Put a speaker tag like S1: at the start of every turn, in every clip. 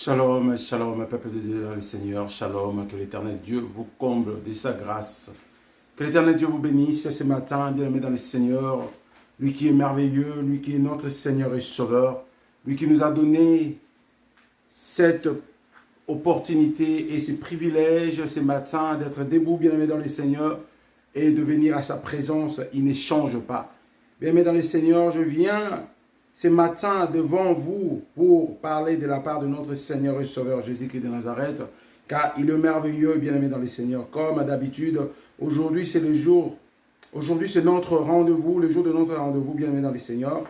S1: Shalom, shalom, peuple de Dieu, le Seigneur, shalom, que l'Éternel Dieu vous comble de sa grâce. Que l'Éternel Dieu vous bénisse ce matin, bien-aimé dans le Seigneur, lui qui est merveilleux, lui qui est notre Seigneur et Sauveur, lui qui nous a donné cette opportunité et ce privilège ce matin d'être debout, bien-aimé dans le Seigneur, et de venir à sa présence, il ne change pas. Bien-aimé dans le Seigneur, je viens ce matin devant vous pour parler de la part de notre Seigneur et Sauveur Jésus-Christ de Nazareth, car il est merveilleux, bien-aimé dans le Seigneur. Comme d'habitude, aujourd'hui c'est le jour, aujourd'hui c'est notre rendez-vous, le jour de notre rendez-vous, bien-aimé dans le Seigneur.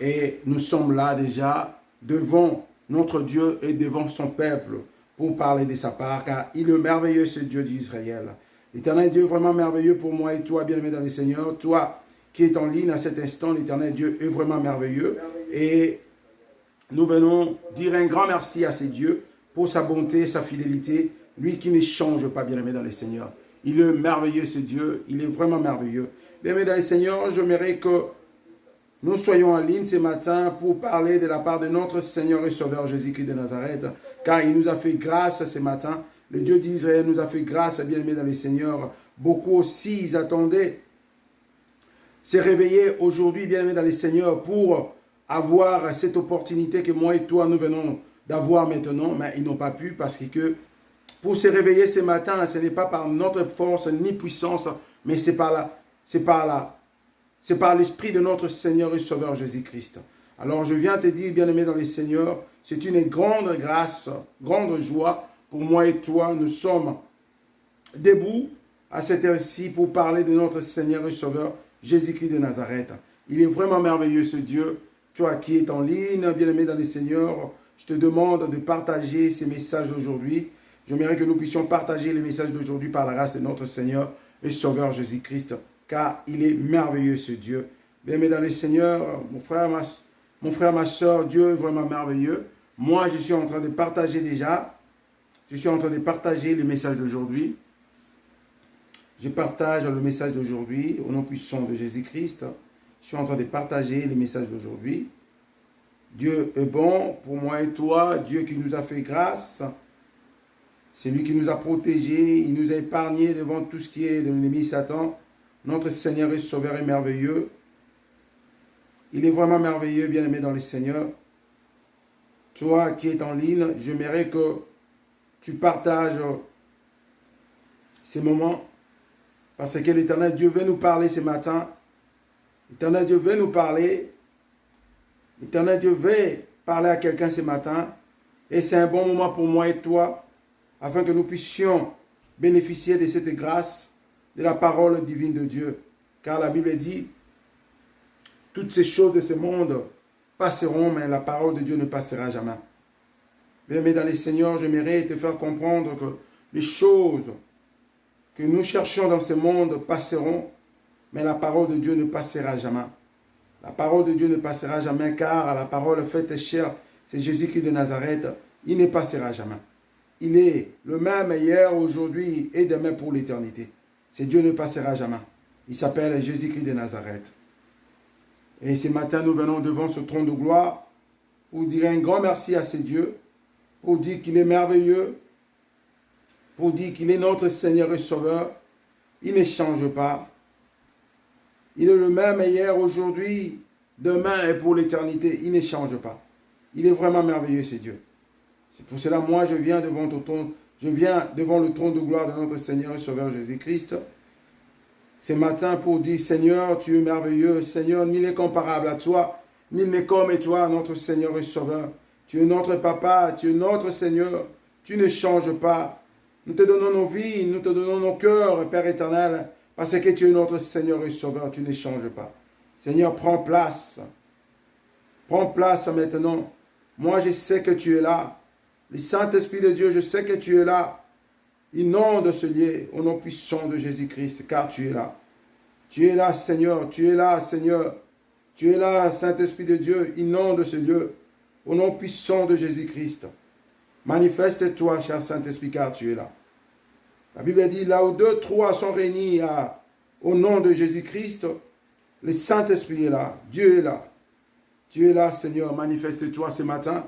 S1: Et nous sommes là déjà devant notre Dieu et devant son peuple pour parler de sa part, car il est merveilleux, ce Dieu d'Israël. L'Éternel Dieu est vraiment merveilleux pour moi et toi, bien-aimé dans le Seigneur. Toi qui est en ligne à cet instant, l'Éternel Dieu est vraiment merveilleux. Et nous venons dire un grand merci à ce Dieu pour sa bonté, sa fidélité, lui qui ne change pas, bien-aimé dans le Seigneur. Il est merveilleux, ce Dieu, il est vraiment merveilleux. Bien-aimé dans le Seigneur, j'aimerais que nous soyons en ligne ce matin pour parler de la part de notre Seigneur et Sauveur Jésus-Christ de Nazareth, car il nous a fait grâce ce matin. Le Dieu d'Israël nous a fait grâce, bien-aimé dans le Seigneur. Beaucoup aussi, ils attendaient se réveiller aujourd'hui, bien-aimé dans le Seigneur, pour avoir cette opportunité que moi et toi, nous venons d'avoir maintenant, mais ils n'ont pas pu parce que pour se réveiller ce matin, ce n'est pas par notre force ni puissance, mais c'est par l'Esprit de notre Seigneur et Sauveur Jésus-Christ. Alors je viens te dire, bien-aimé dans le Seigneur, c'est une grande grâce, grande joie pour moi et toi. Nous sommes debout à cette heure-ci pour parler de notre Seigneur et Sauveur Jésus-Christ de Nazareth. Il est vraiment merveilleux, ce Dieu. Toi qui es en ligne, bien-aimé dans le Seigneur, je te demande de partager ces messages d'aujourd'hui. J'aimerais que nous puissions partager les messages d'aujourd'hui par la grâce de notre Seigneur et Sauveur Jésus-Christ, car il est merveilleux, ce Dieu. Bien-aimé dans le Seigneur, mon frère, ma soeur, Dieu est vraiment merveilleux. Moi, je suis en train de partager déjà. Je suis en train de partager les messages d'aujourd'hui. Je partage le message d'aujourd'hui au nom puissant de Jésus-Christ. Je suis en train de partager les messages d'aujourd'hui. Dieu est bon pour moi et toi. Dieu qui nous a fait grâce. C'est lui qui nous a protégés. Il nous a épargnés devant tout ce qui est de l'ennemi Satan. Notre Seigneur et Sauveur est merveilleux. Il est vraiment merveilleux, bien-aimé dans le Seigneur. Toi qui es en ligne, j'aimerais que tu partages ces moments. Parce que l'Éternel Dieu veut nous parler ce matin. L'Éternel Dieu veut nous parler. L'Éternel Dieu veut parler à quelqu'un ce matin. Et c'est un bon moment pour moi et toi, afin que nous puissions bénéficier de cette grâce, de la parole divine de Dieu. Car la Bible dit, toutes ces choses de ce monde passeront, mais la parole de Dieu ne passera jamais. Bien-aimé dans les Seigneurs, j'aimerais te faire comprendre que les choses que nous cherchons dans ce monde passeront, mais la parole de Dieu ne passera jamais. La parole de Dieu ne passera jamais, car la parole faite chair, c'est Jésus-Christ de Nazareth, il ne passera jamais. Il est le même hier, aujourd'hui et demain pour l'éternité. Ce Dieu ne passera jamais. Il s'appelle Jésus-Christ de Nazareth. Et ce matin, nous venons devant ce trône de gloire pour dire un grand merci à ce Dieu, pour dire qu'il est merveilleux, pour dire qu'il est notre Seigneur et Sauveur. Il ne change pas. Il est le même hier, aujourd'hui, demain et pour l'éternité. Il ne change pas. Il est vraiment merveilleux, ce Dieu. C'est pour cela, moi, je viens devant le trône de gloire de notre Seigneur et Sauveur Jésus-Christ ce matin pour dire, Seigneur, tu es merveilleux. Seigneur, nul n'est comparable à toi. Nul n'est comme toi, notre Seigneur et Sauveur. Tu es notre Papa, tu es notre Seigneur. Tu ne changes pas. Nous te donnons nos vies, nous te donnons nos cœurs, Père éternel, parce que tu es notre Seigneur et Sauveur, tu ne changes pas. Seigneur, prends place. Prends place maintenant. Moi, je sais que tu es là. Le Saint-Esprit de Dieu, je sais que tu es là. Inonde ce lieu au nom puissant de Jésus-Christ, car tu es là. Tu es là, Seigneur. Tu es là, Seigneur. Tu es là, Saint-Esprit de Dieu. Inonde ce lieu au nom puissant de Jésus-Christ. Manifeste-toi, cher Saint-Esprit, car tu es là. La Bible dit, là où 2, 3 sont réunis au nom de Jésus-Christ, le Saint-Esprit est là. Dieu est là. Tu es là, Seigneur. Manifeste-toi ce matin.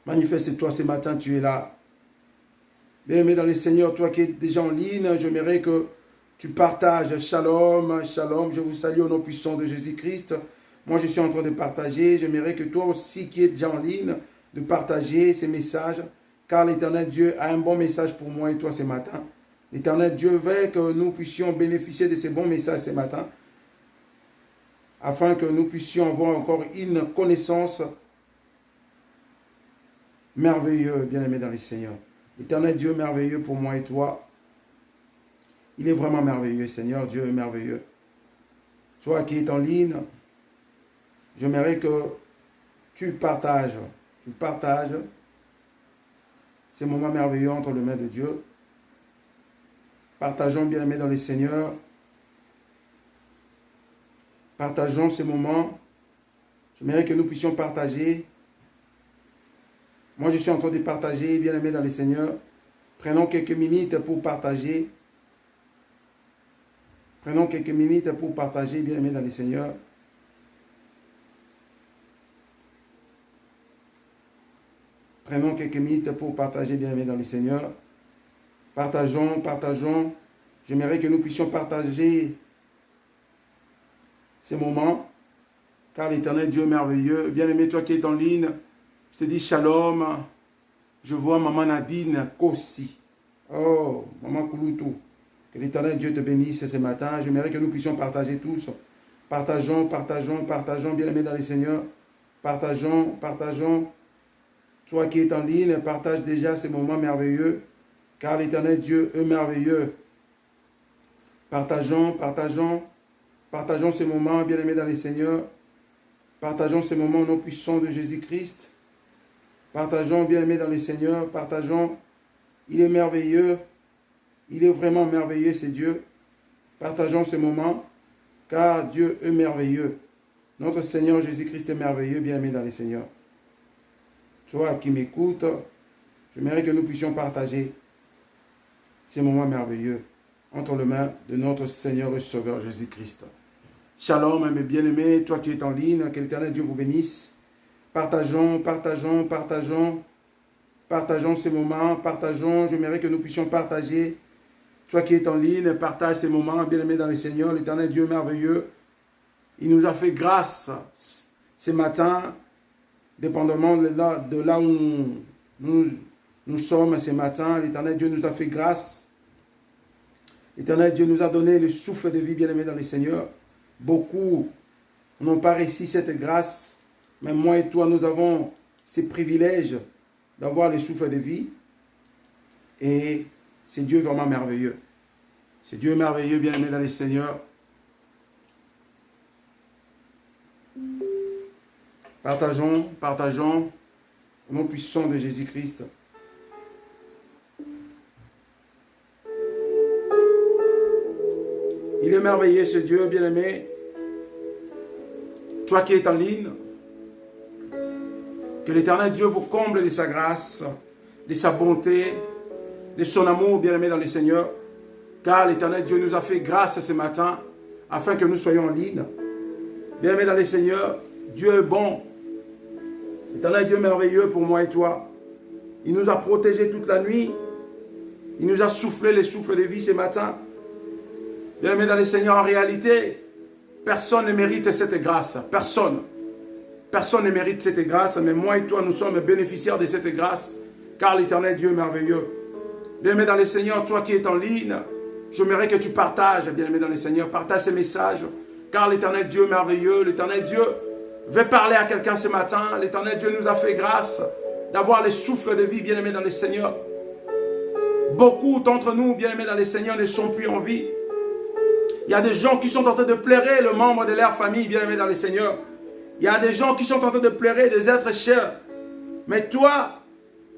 S1: Manifeste-toi ce matin, tu es là. Bien-aimé dans le Seigneur, toi qui es déjà en ligne, j'aimerais que tu partages. Shalom, shalom, je vous salue au nom puissant de Jésus-Christ. Moi, je suis en train de partager. J'aimerais que toi aussi qui es déjà en ligne, de partager ces messages, car l'Éternel Dieu a un bon message pour moi et toi ce matin. L'Éternel Dieu veut que nous puissions bénéficier de ces bons messages ce matin, afin que nous puissions avoir encore une connaissance merveilleuse, bien-aimé dans le Seigneur. L'Éternel Dieu merveilleux pour moi et toi. Il est vraiment merveilleux, Seigneur. Dieu est merveilleux. Toi qui es en ligne, j'aimerais que tu partages ces moments merveilleux entre les mains de Dieu. Partageons, bien-aimés dans le Seigneur. Partageons ces moments. J'aimerais que nous puissions partager. Moi, je suis en train de partager, bien-aimés dans le Seigneur. Prenons quelques minutes pour partager. Prenons quelques minutes pour partager, bien-aimés dans le Seigneur. Prenons quelques minutes pour partager, bien-aimés dans le Seigneur. Partageons, partageons. J'aimerais que nous puissions partager ces moments, car l'Éternel Dieu est merveilleux. Bien-aimé, toi qui es en ligne, je te dis shalom. Je vois Maman Nadine Kossi. Oh, Maman Kouloutou. Que l'Éternel Dieu te bénisse ce matin. J'aimerais que nous puissions partager tous. Partageons, partageons, partageons, bien-aimés dans le Seigneur. Partageons, partageons. Toi qui es en ligne, partage déjà ces moments merveilleux, car l'Éternel Dieu est merveilleux. Partageons, partageons, partageons ces moments, bien-aimés dans le Seigneur. Partageons ces moments au nom puissant de Jésus-Christ. Partageons, bien-aimés dans le Seigneur. Partageons. Il est merveilleux. Il est vraiment merveilleux, c'est Dieu. Partageons ces moments, car Dieu est merveilleux. Notre Seigneur Jésus-Christ est merveilleux, bien-aimé dans le Seigneur. Toi qui m'écoutes, j'aimerais que nous puissions partager ces moments merveilleux entre les mains de notre Seigneur et Sauveur Jésus-Christ. Shalom, mes bien-aimés, toi qui es en ligne, que l'Éternel Dieu vous bénisse. Partageons, partageons, partageons, partageons ces moments, partageons, j'aimerais que nous puissions partager. Toi qui es en ligne, partage ces moments, bien-aimés dans le Seigneur, l'Éternel Dieu merveilleux. Il nous a fait grâce ce matin, dépendamment de là où nous sommes ce matin. L'Éternel Dieu nous a fait grâce. L'Éternel Dieu nous a donné le souffle de vie, bien-aimé dans le Seigneur. Beaucoup n'ont pas réussi cette grâce, mais moi et toi, nous avons ces privilèges d'avoir le souffle de vie. Et c'est Dieu vraiment merveilleux. C'est Dieu merveilleux, bien-aimé dans le Seigneur. Partageons, partageons au nom puissant de Jésus-Christ. Il est merveilleux ce Dieu, bien-aimé. Toi qui es en ligne, que l'Éternel Dieu vous comble de sa grâce, de sa bonté, de son amour, bien-aimé dans le Seigneur. Car l'Éternel Dieu nous a fait grâce ce matin, afin que nous soyons en ligne. Bien-aimé dans le Seigneur, Dieu est bon. L'Éternel Dieu est merveilleux pour moi et toi. Il nous a protégés toute la nuit. Il nous a soufflé les souffles de vie ce matin. Bien-aimé dans le Seigneur, en réalité, personne ne mérite cette grâce. Personne. Personne ne mérite cette grâce, mais moi et toi, nous sommes bénéficiaires de cette grâce, car l'Éternel Dieu est merveilleux. Bien-aimé dans le Seigneur, toi qui es en ligne, j'aimerais que tu partages, bien-aimé dans le Seigneur, partage ces messages, car l'Éternel Dieu est merveilleux. L'Éternel Dieu veut parler à quelqu'un ce matin. L'Éternel Dieu nous a fait grâce d'avoir le souffle de vie, bien-aimé dans le Seigneur. Beaucoup d'entre nous, bien-aimés dans le Seigneur, ne sont plus en vie. Il y a des gens qui sont en train de pleurer le membre de leur famille, bien-aimés dans le Seigneur. Il y a des gens qui sont en train de pleurer des êtres chers. Mais toi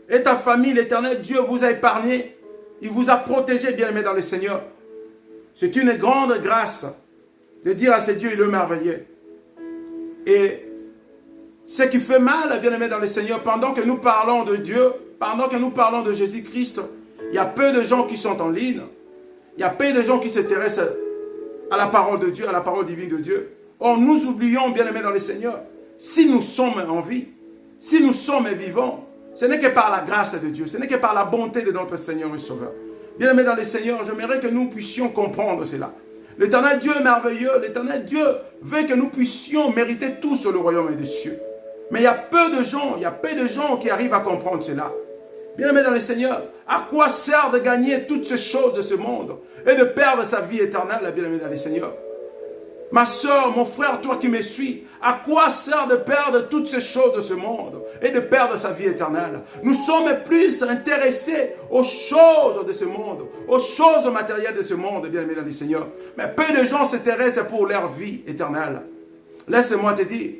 S1: et ta famille, l'Éternel Dieu vous a épargné. Il vous a protégé, bien-aimés dans le Seigneur. C'est une grande grâce de dire à ce Dieu, il est merveilleux. Et ce qui fait mal, bien-aimés dans le Seigneur, pendant que nous parlons de Dieu, pendant que nous parlons de Jésus-Christ, il y a peu de gens qui sont en ligne. Il y a peu de gens qui s'intéressent à la parole de Dieu, à la parole divine de Dieu. Or, nous oublions, bien-aimés dans le Seigneur, si nous sommes en vie, si nous sommes vivants, Ce n'est que par la grâce de Dieu. Ce n'est que par la bonté de notre Seigneur et Sauveur. Bien-aimés dans le Seigneur, j'aimerais que nous puissions comprendre cela. L'Éternel Dieu est merveilleux. L'Éternel Dieu veut que nous puissions mériter tout sur le royaume des cieux. Mais il y a peu de gens qui arrivent à comprendre cela. Bien-aimés dans le Seigneur, à quoi sert de gagner toutes ces choses de ce monde et de perdre sa vie éternelle, bien-aimés dans le Seigneur? Ma soeur, mon frère, toi qui me suis, à quoi sert de perdre toutes ces choses de ce monde et de perdre sa vie éternelle? Nous sommes plus intéressés aux choses de ce monde, aux choses matérielles de ce monde, bien-aimés dans le Seigneur. Mais peu de gens s'intéressent pour leur vie éternelle. Laisse-moi te dire,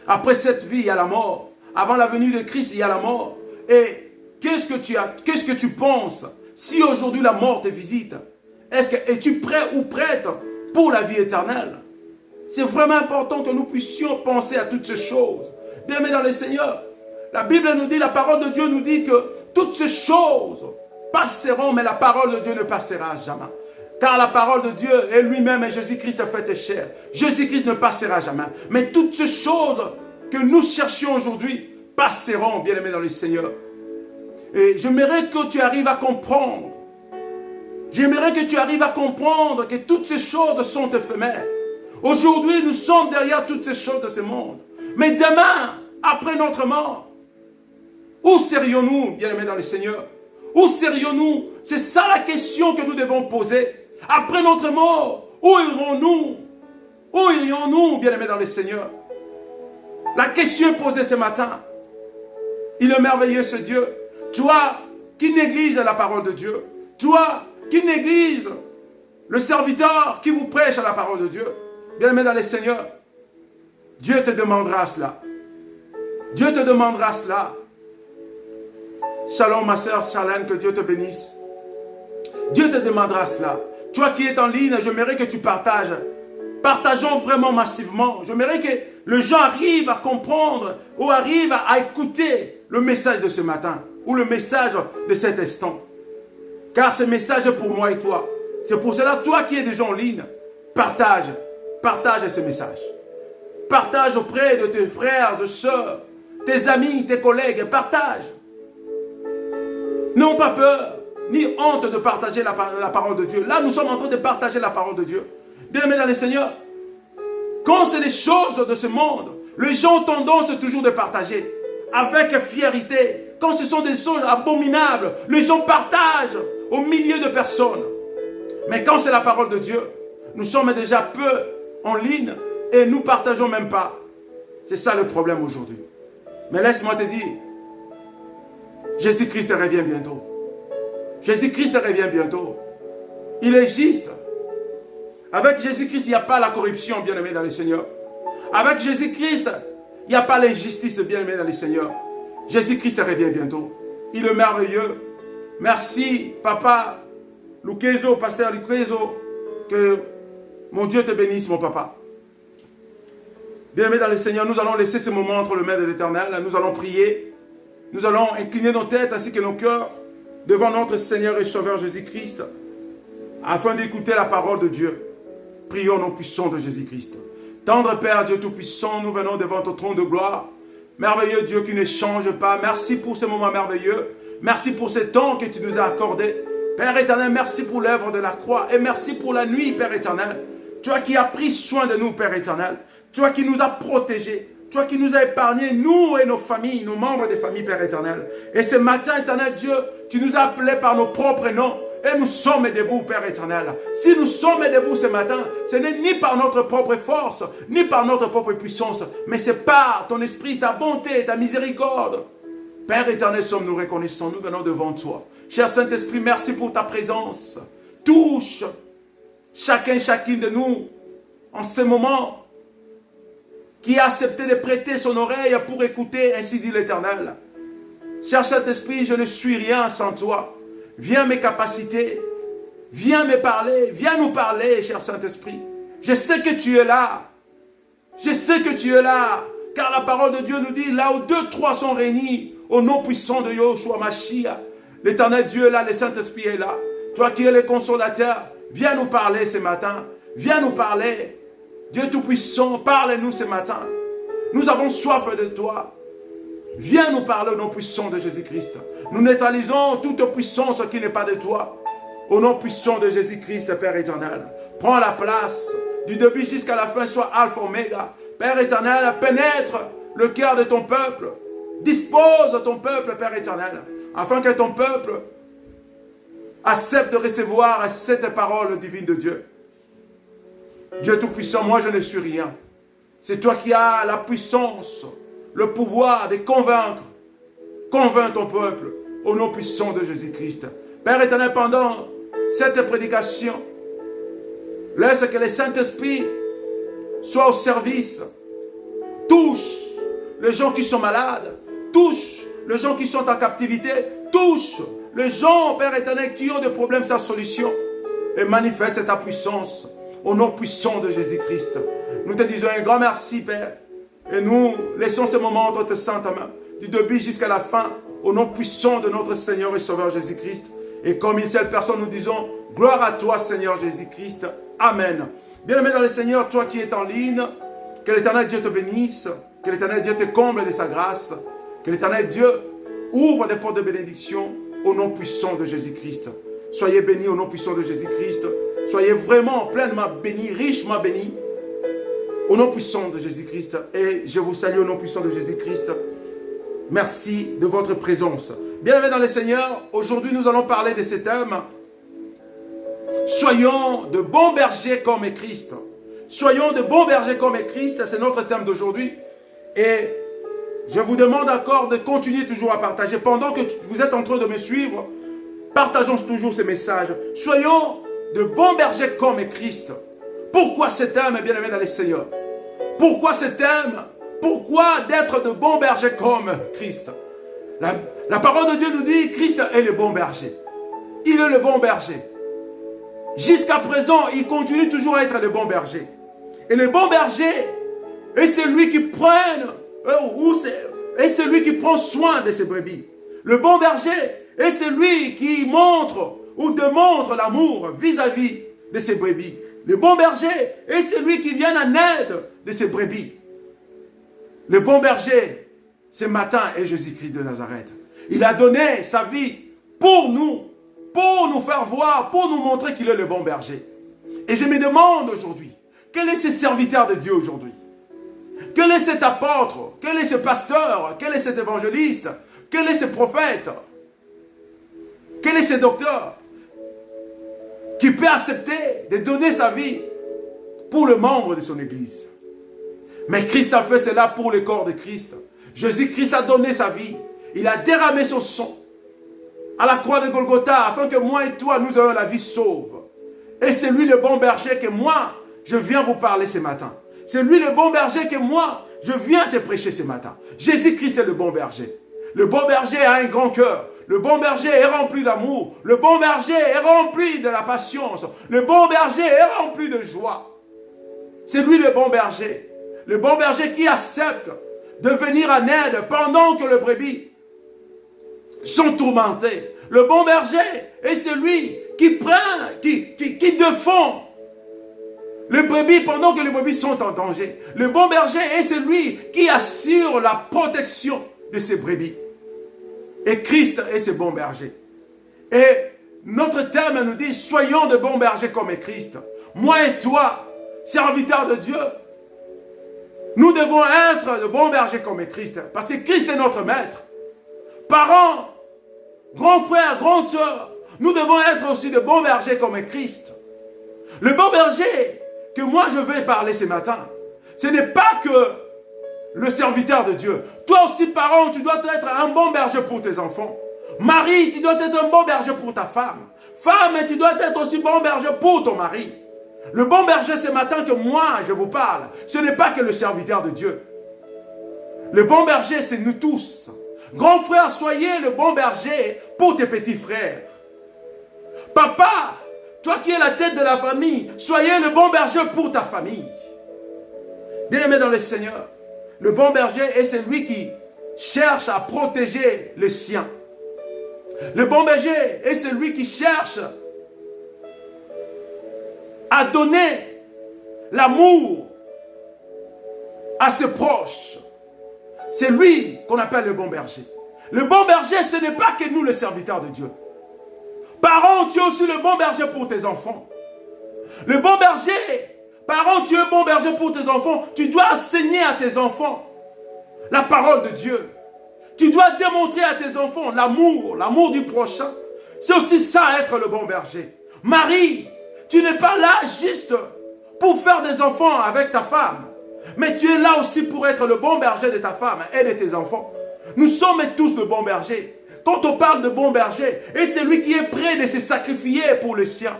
S1: après cette vie, il y a la mort. Avant la venue de Christ, il y a la mort. Et qu'est-ce que tu penses si aujourd'hui la mort te visite? Es-tu prêt ou prête pour la vie éternelle? C'est vraiment important que nous puissions penser à toutes ces choses. Bien-aimés dans le Seigneur, la Bible nous dit, la parole de Dieu nous dit que toutes ces choses passeront, mais la parole de Dieu ne passera jamais. Car la parole de Dieu est lui-même et Jésus-Christ fait chair. Jésus-Christ ne passera jamais. Mais toutes ces choses que nous cherchions aujourd'hui passeront, bien-aimés dans le Seigneur. Et j'aimerais que tu arrives à comprendre. J'aimerais que tu arrives à comprendre que toutes ces choses sont éphémères. Aujourd'hui, nous sommes derrière toutes ces choses de ce monde. Mais demain, après notre mort, où serions-nous, bien-aimés dans le Seigneur? Où serions-nous? C'est ça la question que nous devons poser. Après notre mort, où irons-nous? Où irions-nous, bien-aimés dans le Seigneur? La question est posée ce matin. Il est merveilleux ce Dieu. Toi qui négliges la parole de Dieu. Toi qui néglige le serviteur qui vous prêche à la parole de Dieu. Bien-aimé dans le Seigneur, Dieu te demandera cela. Dieu te demandera cela. Shalom ma soeur Charlène, que Dieu te bénisse. Dieu te demandera cela. Toi qui es en ligne, j'aimerais que tu partages. Partageons vraiment massivement. J'aimerais que les gens arrivent à comprendre ou arrivent à écouter le message de ce matin ou le message de cet instant. Car ce message est pour moi et toi. C'est pour cela, toi qui es déjà en ligne, partage ce message. Partage auprès de tes frères, de sœurs, tes amis, tes collègues, partage. N'aie pas peur, ni honte de partager la parole de Dieu. Là, nous sommes en train de partager la parole de Dieu. Bien-aimés dans le Seigneur, quand c'est les choses de ce monde, les gens ont tendance toujours de partager avec fierté. Quand ce sont des choses abominables, les gens partagent au milieu de personnes. Mais quand c'est la parole de Dieu, nous sommes déjà peu en ligne et nous ne partageons même pas. C'est ça le problème aujourd'hui. Mais laisse-moi te dire, Jésus-Christ revient bientôt. Jésus-Christ revient bientôt. Il est juste. Avec Jésus-Christ, il n'y a pas la corruption, bien-aimé dans le Seigneur. Avec Jésus-Christ, il n'y a pas l'injustice, bien-aimé dans le Seigneur. Jésus-Christ revient bientôt. Il est merveilleux. Merci, papa Luquezo, pasteur Luquezo. Que mon Dieu te bénisse, mon papa. Bien-aimé dans le Seigneur, nous allons laisser ce moment entre les mains de l'Éternel. Nous allons prier. Nous allons incliner nos têtes ainsi que nos cœurs devant notre Seigneur et Sauveur Jésus-Christ, afin d'écouter la parole de Dieu. Prions au nom puissant de Jésus-Christ. Tendre Père, Dieu Tout-Puissant, nous venons devant ton trône de gloire. Merveilleux Dieu qui ne change pas. Merci pour ce moment merveilleux. Merci pour ce temps que tu nous as accordé. Père éternel, merci pour l'œuvre de la croix. Et merci pour la nuit, Père éternel. Toi qui as pris soin de nous, Père éternel. Toi qui nous as protégés. Toi qui nous as épargnés, nous et nos familles, nos membres des familles, Père éternel. Et ce matin, éternel Dieu, tu nous as appelés par nos propres noms. Et nous sommes debout, Père éternel. Si nous sommes debout ce matin, ce n'est ni par notre propre force, ni par notre propre puissance, mais c'est par ton esprit, ta bonté, ta miséricorde. Père éternel, sommes-nous reconnaissants, nous venons devant toi. Cher Saint-Esprit, merci pour ta présence. Touche chacun, chacune de nous en ce moment qui a accepté de prêter son oreille pour écouter, ainsi dit l'Éternel. Cher Saint-Esprit, je ne suis rien sans toi. Viens mes capacités, viens me parler, viens nous parler, cher Saint-Esprit. Je sais que tu es là. Je sais que tu es là. Car la parole de Dieu nous dit, là où 2, 3 sont réunis, au nom puissant de Yahushua Mashiach, l'Éternel Dieu est là, le Saint-Esprit est là. Toi qui es le consolateur, viens nous parler ce matin. Viens nous parler. Dieu Tout-Puissant, parle-nous ce matin. Nous avons soif de toi. Viens nous parler au nom puissant de Jésus-Christ. Nous neutralisons toute puissance qui n'est pas de toi. Au nom puissant de Jésus-Christ, Père éternel. Prends la place du début jusqu'à la fin, soit Alpha Oméga. Père éternel, pénètre le cœur de ton peuple. Dispose ton peuple, Père éternel, afin que ton peuple accepte de recevoir cette parole divine de Dieu. Dieu Tout-Puissant, moi je ne suis rien. C'est toi qui as la puissance, le pouvoir de convaincre. Convainc ton peuple au nom puissant de Jésus-Christ. Père éternel, pendant cette prédication, laisse que le Saint-Esprit soit au service. Touche les gens qui sont malades. Touche les gens qui sont en captivité. Touche les gens, Père éternel, qui ont des problèmes sans solution. Et manifeste ta puissance au nom puissant de Jésus-Christ. Nous te disons un grand merci, Père. Et nous laissons ce moment entre tes saintes mains, du début jusqu'à la fin, au nom puissant de notre Seigneur et Sauveur Jésus-Christ. Et comme une seule personne, nous disons, gloire à toi, Seigneur Jésus-Christ. Amen. Bien-aimé dans le Seigneur, toi qui es en ligne, que l'Éternel Dieu te bénisse, que l'Éternel Dieu te comble de sa grâce, que l'Éternel Dieu ouvre des portes de bénédiction au nom puissant de Jésus-Christ. Soyez bénis au nom puissant de Jésus-Christ. Soyez vraiment pleinement bénis, richement bénis au nom puissant de Jésus-Christ. Et je vous salue au nom puissant de Jésus-Christ. Merci de votre présence. Bien-aimés dans le Seigneur, aujourd'hui nous allons parler de ce thème. Soyons de bons bergers comme Christ. Soyons de bons bergers comme Christ, c'est notre thème d'aujourd'hui. Et je vous demande encore de continuer toujours à partager. Pendant que vous êtes en train de me suivre, partageons toujours ces messages. Soyons de bons bergers comme Christ. Pourquoi ce thème, bien-aimés dans le Seigneur? Pourquoi ce thème? Pourquoi d'être de bons bergers comme Christ? La parole de Dieu nous dit, Christ est le bon berger. Il est le bon berger. Jusqu'à présent, il continue toujours à être le bon berger. Et le bon berger est celui qui prend soin de ses brebis. Le bon berger est celui qui montre ou démontre l'amour vis-à-vis de ses brebis. Le bon berger est celui qui vient en aide de ses brebis. Le bon berger, ce matin, est Jésus-Christ de Nazareth. Il a donné sa vie pour nous faire voir, pour nous montrer qu'il est le bon berger. Et je me demande aujourd'hui, quel est ce serviteur de Dieu aujourd'hui? Quel est cet apôtre? Quel est ce pasteur? Quel est cet évangéliste? Quel est ce prophète? Quel est ce docteur qui peut accepter de donner sa vie pour le membre de son église? Mais Christ a fait cela pour le corps de Christ. Jésus-Christ a donné sa vie. Il a déramé son sang à la croix de Golgotha afin que moi et toi, nous ayons la vie sauve. Et c'est lui le bon berger que moi, je viens vous parler ce matin. C'est lui le bon berger que moi, je viens te prêcher ce matin. Jésus-Christ est le bon berger. Le bon berger a un grand cœur. Le bon berger est rempli d'amour. Le bon berger est rempli de la patience. Le bon berger est rempli de joie. C'est lui le bon berger. Le bon berger qui accepte de venir en aide pendant que les brebis sont tourmentés. Le bon berger est celui qui prend, qui défend les brebis pendant que les brebis sont en danger. Le bon berger est celui qui assure la protection de ces brebis. Et Christ est ce bon berger. Et notre thème nous dit, soyons de bons bergers comme Christ. Moi et toi, serviteurs de Dieu, nous devons être de bons bergers comme Christ. Parce que Christ est notre maître. Parents, grands frères, grands sœurs, nous devons être aussi de bons bergers comme Christ. Le bon berger que moi je vais parler ce matin, ce n'est pas que le serviteur de Dieu. Toi aussi, parent, tu dois être un bon berger pour tes enfants. Mari, tu dois être un bon berger pour ta femme. Femme, tu dois être aussi bon berger pour ton mari. Le bon berger ce matin que moi je vous parle, ce n'est pas que le serviteur de Dieu. Le bon berger, c'est nous tous. Grand frère, soyez le bon berger pour tes petits frères. Papa, toi qui es la tête de la famille, soyez le bon berger pour ta famille. Bien-aimé dans le Seigneur, le bon berger est celui qui cherche à protéger les siens. Le bon berger est celui qui cherche à donner l'amour à ses proches. C'est lui qu'on appelle le bon berger. Le bon berger, ce n'est pas que nous, les serviteurs de Dieu. Parents, tu es aussi le bon berger pour tes enfants. Le bon berger, parents, tu es bon berger pour tes enfants. Tu dois enseigner à tes enfants la parole de Dieu. Tu dois démontrer à tes enfants l'amour du prochain. C'est aussi ça, être le bon berger. Marie, tu n'es pas là juste pour faire des enfants avec ta femme. Mais tu es là aussi pour être le bon berger de ta femme et de tes enfants. Nous sommes tous de bons bergers. Quand on parle de bon berger, et c'est lui qui est prêt de se sacrifier pour le sien.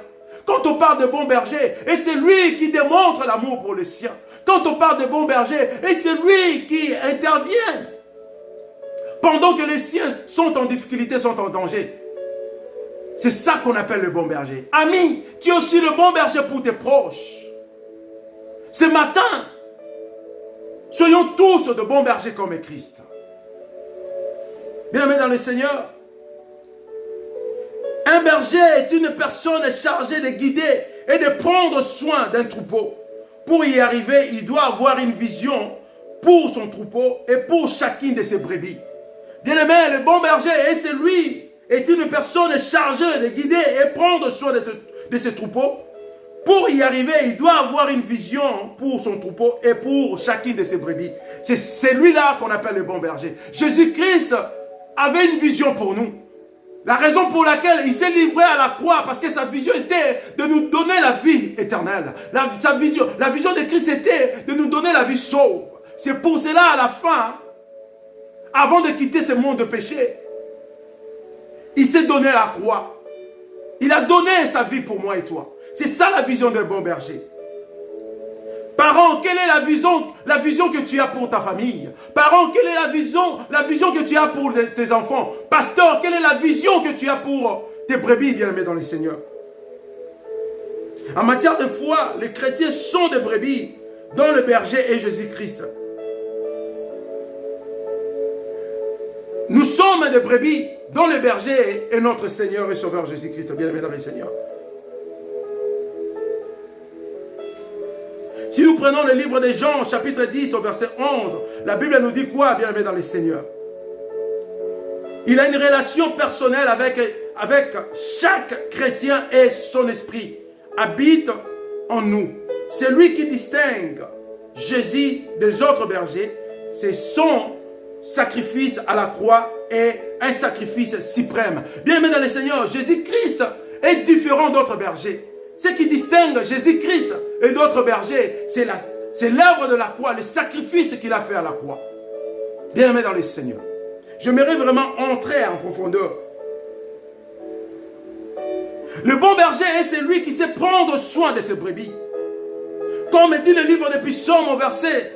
S1: Quand on parle de bon berger, et c'est lui qui démontre l'amour pour le sien. Quand on parle de bon berger, et c'est lui qui intervient pendant que les siens sont en difficulté, sont en danger. C'est ça qu'on appelle le bon berger. Ami, tu es aussi le bon berger pour tes proches. Ce matin, soyons tous de bons bergers comme Christ. Bien-aimés dans le Seigneur, un berger est une personne chargée de guider et de prendre soin d'un troupeau. Pour y arriver, il doit avoir une vision pour son troupeau et pour chacune de ses brebis. Bien-aimé, le bon berger est une personne chargée de guider et prendre soin de ses troupeaux. Pour y arriver, il doit avoir une vision pour son troupeau et pour chacune de ses brebis. C'est celui-là qu'on appelle le bon berger. Jésus-Christ avait une vision pour nous. La raison pour laquelle il s'est livré à la croix, parce que sa vision était de nous donner la vie éternelle. La vision de Christ était de nous donner la vie sauve. C'est pour cela, à la fin, avant de quitter ce monde de péché, il s'est donné à la croix. Il a donné sa vie pour moi et toi. C'est ça la vision d'un bon berger. Parents, quelle est la vision que tu as pour ta famille? Parents, quelle est la vision que tu as pour tes enfants? Pasteur, quelle est la vision que tu as pour tes brebis bien-aimés dans le Seigneur? En matière de foi, les chrétiens sont des brebis dont le berger est Jésus-Christ. Nous sommes des brebis dont le berger est notre Seigneur et Sauveur Jésus-Christ, bien-aimés dans le Seigneur. Si nous prenons le livre de Jean, chapitre 10, au verset 11, la Bible nous dit quoi, bien-aimés dans le Seigneur? Il a une relation personnelle avec chaque chrétien et son esprit habite en nous. C'est lui qui distingue Jésus des autres bergers. C'est son sacrifice à la croix et un sacrifice suprême. Bien-aimés dans le Seigneur, Jésus-Christ est différent d'autres bergers. Ce qui distingue Jésus-Christ et d'autres bergers, c'est l'œuvre de la croix, le sacrifice qu'il a fait à la croix. Bien-aimés dans le Seigneur, j'aimerais vraiment entrer en profondeur. Le bon berger est celui qui sait prendre soin de ses brebis. Comme dit le livre des Psaumes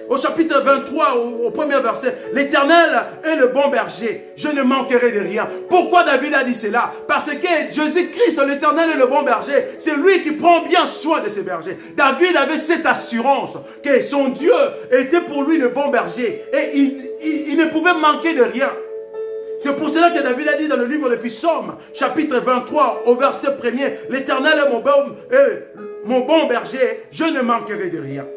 S1: au chapitre 23, au premier verset, l'Éternel est le bon berger, je ne manquerai de rien. Pourquoi David a dit cela? Parce que Jésus-Christ, l'Éternel est le bon berger, c'est lui qui prend bien soin de ses bergers. David avait cette assurance que son Dieu était pour lui le bon berger et il ne pouvait manquer de rien. C'est pour cela que David a dit dans le livre des Psaumes, chapitre 23, au verset 1er, l'Éternel est mon bon berger, je ne manquerai de rien.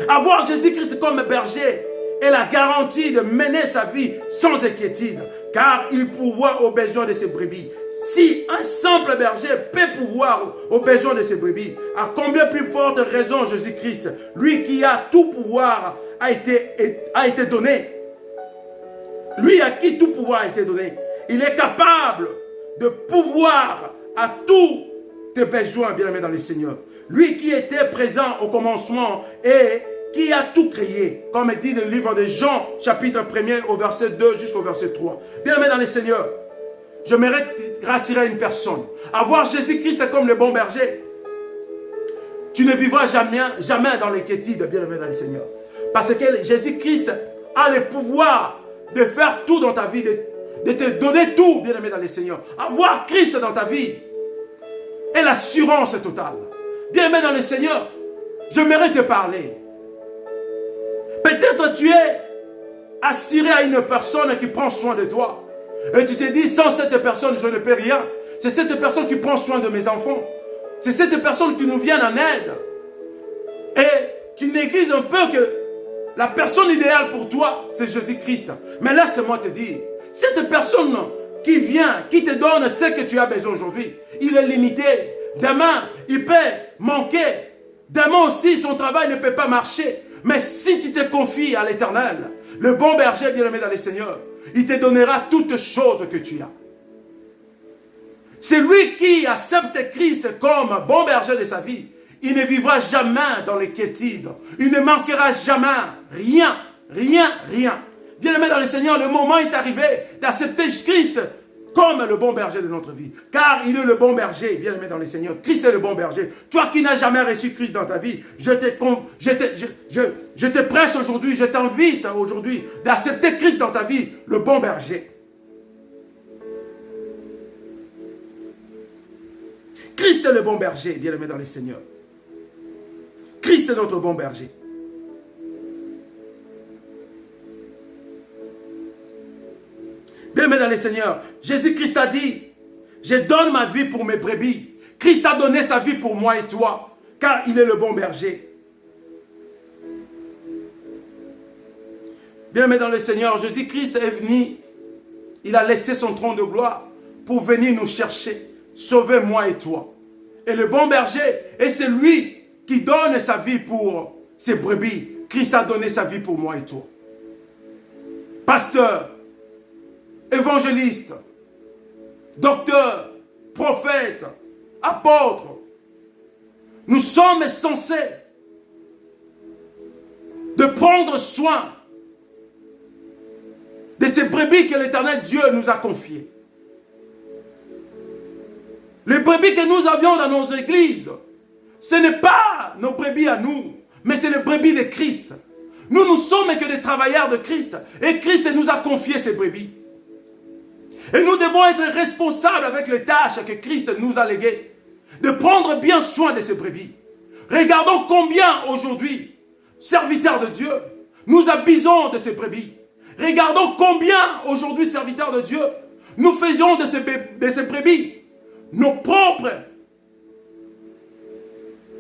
S1: Avoir Jésus-Christ comme berger est la garantie de mener sa vie sans inquiétude, car il pourvoit aux besoins de ses brebis. Si un simple berger peut pouvoir aux besoins de ses brebis, à combien plus forte raison Jésus-Christ, lui qui a tout pouvoir, a été donné. Lui à qui tout pouvoir a été donné. Il est capable de pouvoir à tous tes besoins, bien-aimés dans le Seigneur. Lui qui était présent au commencement et qui a tout créé. Comme dit le livre de Jean, chapitre 1er, au verset 2 jusqu'au verset 3. Bien-aimés dans le Seigneur, j'aimerais rassurer une personne. Avoir Jésus-Christ comme le bon berger, tu ne vivras jamais dans l'inquiétude, bien-aimés dans le Seigneur. Parce que Jésus-Christ a le pouvoir de faire tout dans ta vie, de te donner tout, bien-aimé dans le Seigneur. Avoir Christ dans ta vie est l'assurance totale. Bien-aimé dans le Seigneur, j'aimerais te parler. Peut-être tu es assuré à une personne qui prend soin de toi. Et tu te dis, sans cette personne, je ne peux rien. C'est cette personne qui prend soin de mes enfants. C'est cette personne qui nous vient en aide. Et tu négliges un peu que la personne idéale pour toi, c'est Jésus-Christ. Mais laisse-moi te dire, cette personne qui vient, qui te donne ce que tu as besoin aujourd'hui, il est limité. Demain, il peut manquer. Demain aussi, son travail ne peut pas marcher. Mais si tu te confies à l'Éternel, le bon berger bien-aimé dans le Seigneur, il te donnera toutes choses que tu as. C'est lui qui accepte Christ comme bon berger de sa vie. Il ne vivra jamais dans les quiétudes. Il ne manquera jamais rien, rien, rien. Bien-aimé dans le Seigneur, le moment est arrivé d'accepter Christ comme le bon berger de notre vie. Car il est le bon berger, bien-aimé dans le Seigneur. Christ est le bon berger. Toi qui n'as jamais reçu Christ dans ta vie, je te presse aujourd'hui, je t'invite aujourd'hui d'accepter Christ dans ta vie, le bon berger. Christ est le bon berger, bien-aimé dans le Seigneur. Christ est notre bon berger. Bien-aimé dans le Seigneur, Jésus-Christ a dit, je donne ma vie pour mes brebis. Christ a donné sa vie pour moi et toi, car il est le bon berger. Bien-aimé dans le Seigneur, Jésus-Christ est venu, il a laissé son trône de gloire pour venir nous chercher, sauver moi et toi. Et le bon berger est celui qui donne sa vie pour ses brebis. Christ a donné sa vie pour moi et toi. Pasteur, évangéliste, docteur, prophète, apôtre, nous sommes censés de prendre soin de ces brebis que l'Éternel Dieu nous a confiées. Les brebis que nous avions dans nos églises, ce n'est pas nos brebis à nous, mais c'est les brebis de Christ. Nous ne sommes que des travailleurs de Christ. Et Christ nous a confié ces brebis. Et nous devons être responsables avec les tâches que Christ nous a léguées. De prendre bien soin de ces brebis. Regardons combien aujourd'hui, serviteurs de Dieu, nous abusons de ces brebis. Regardons combien aujourd'hui, serviteurs de Dieu, nous faisons de ces brebis nos propres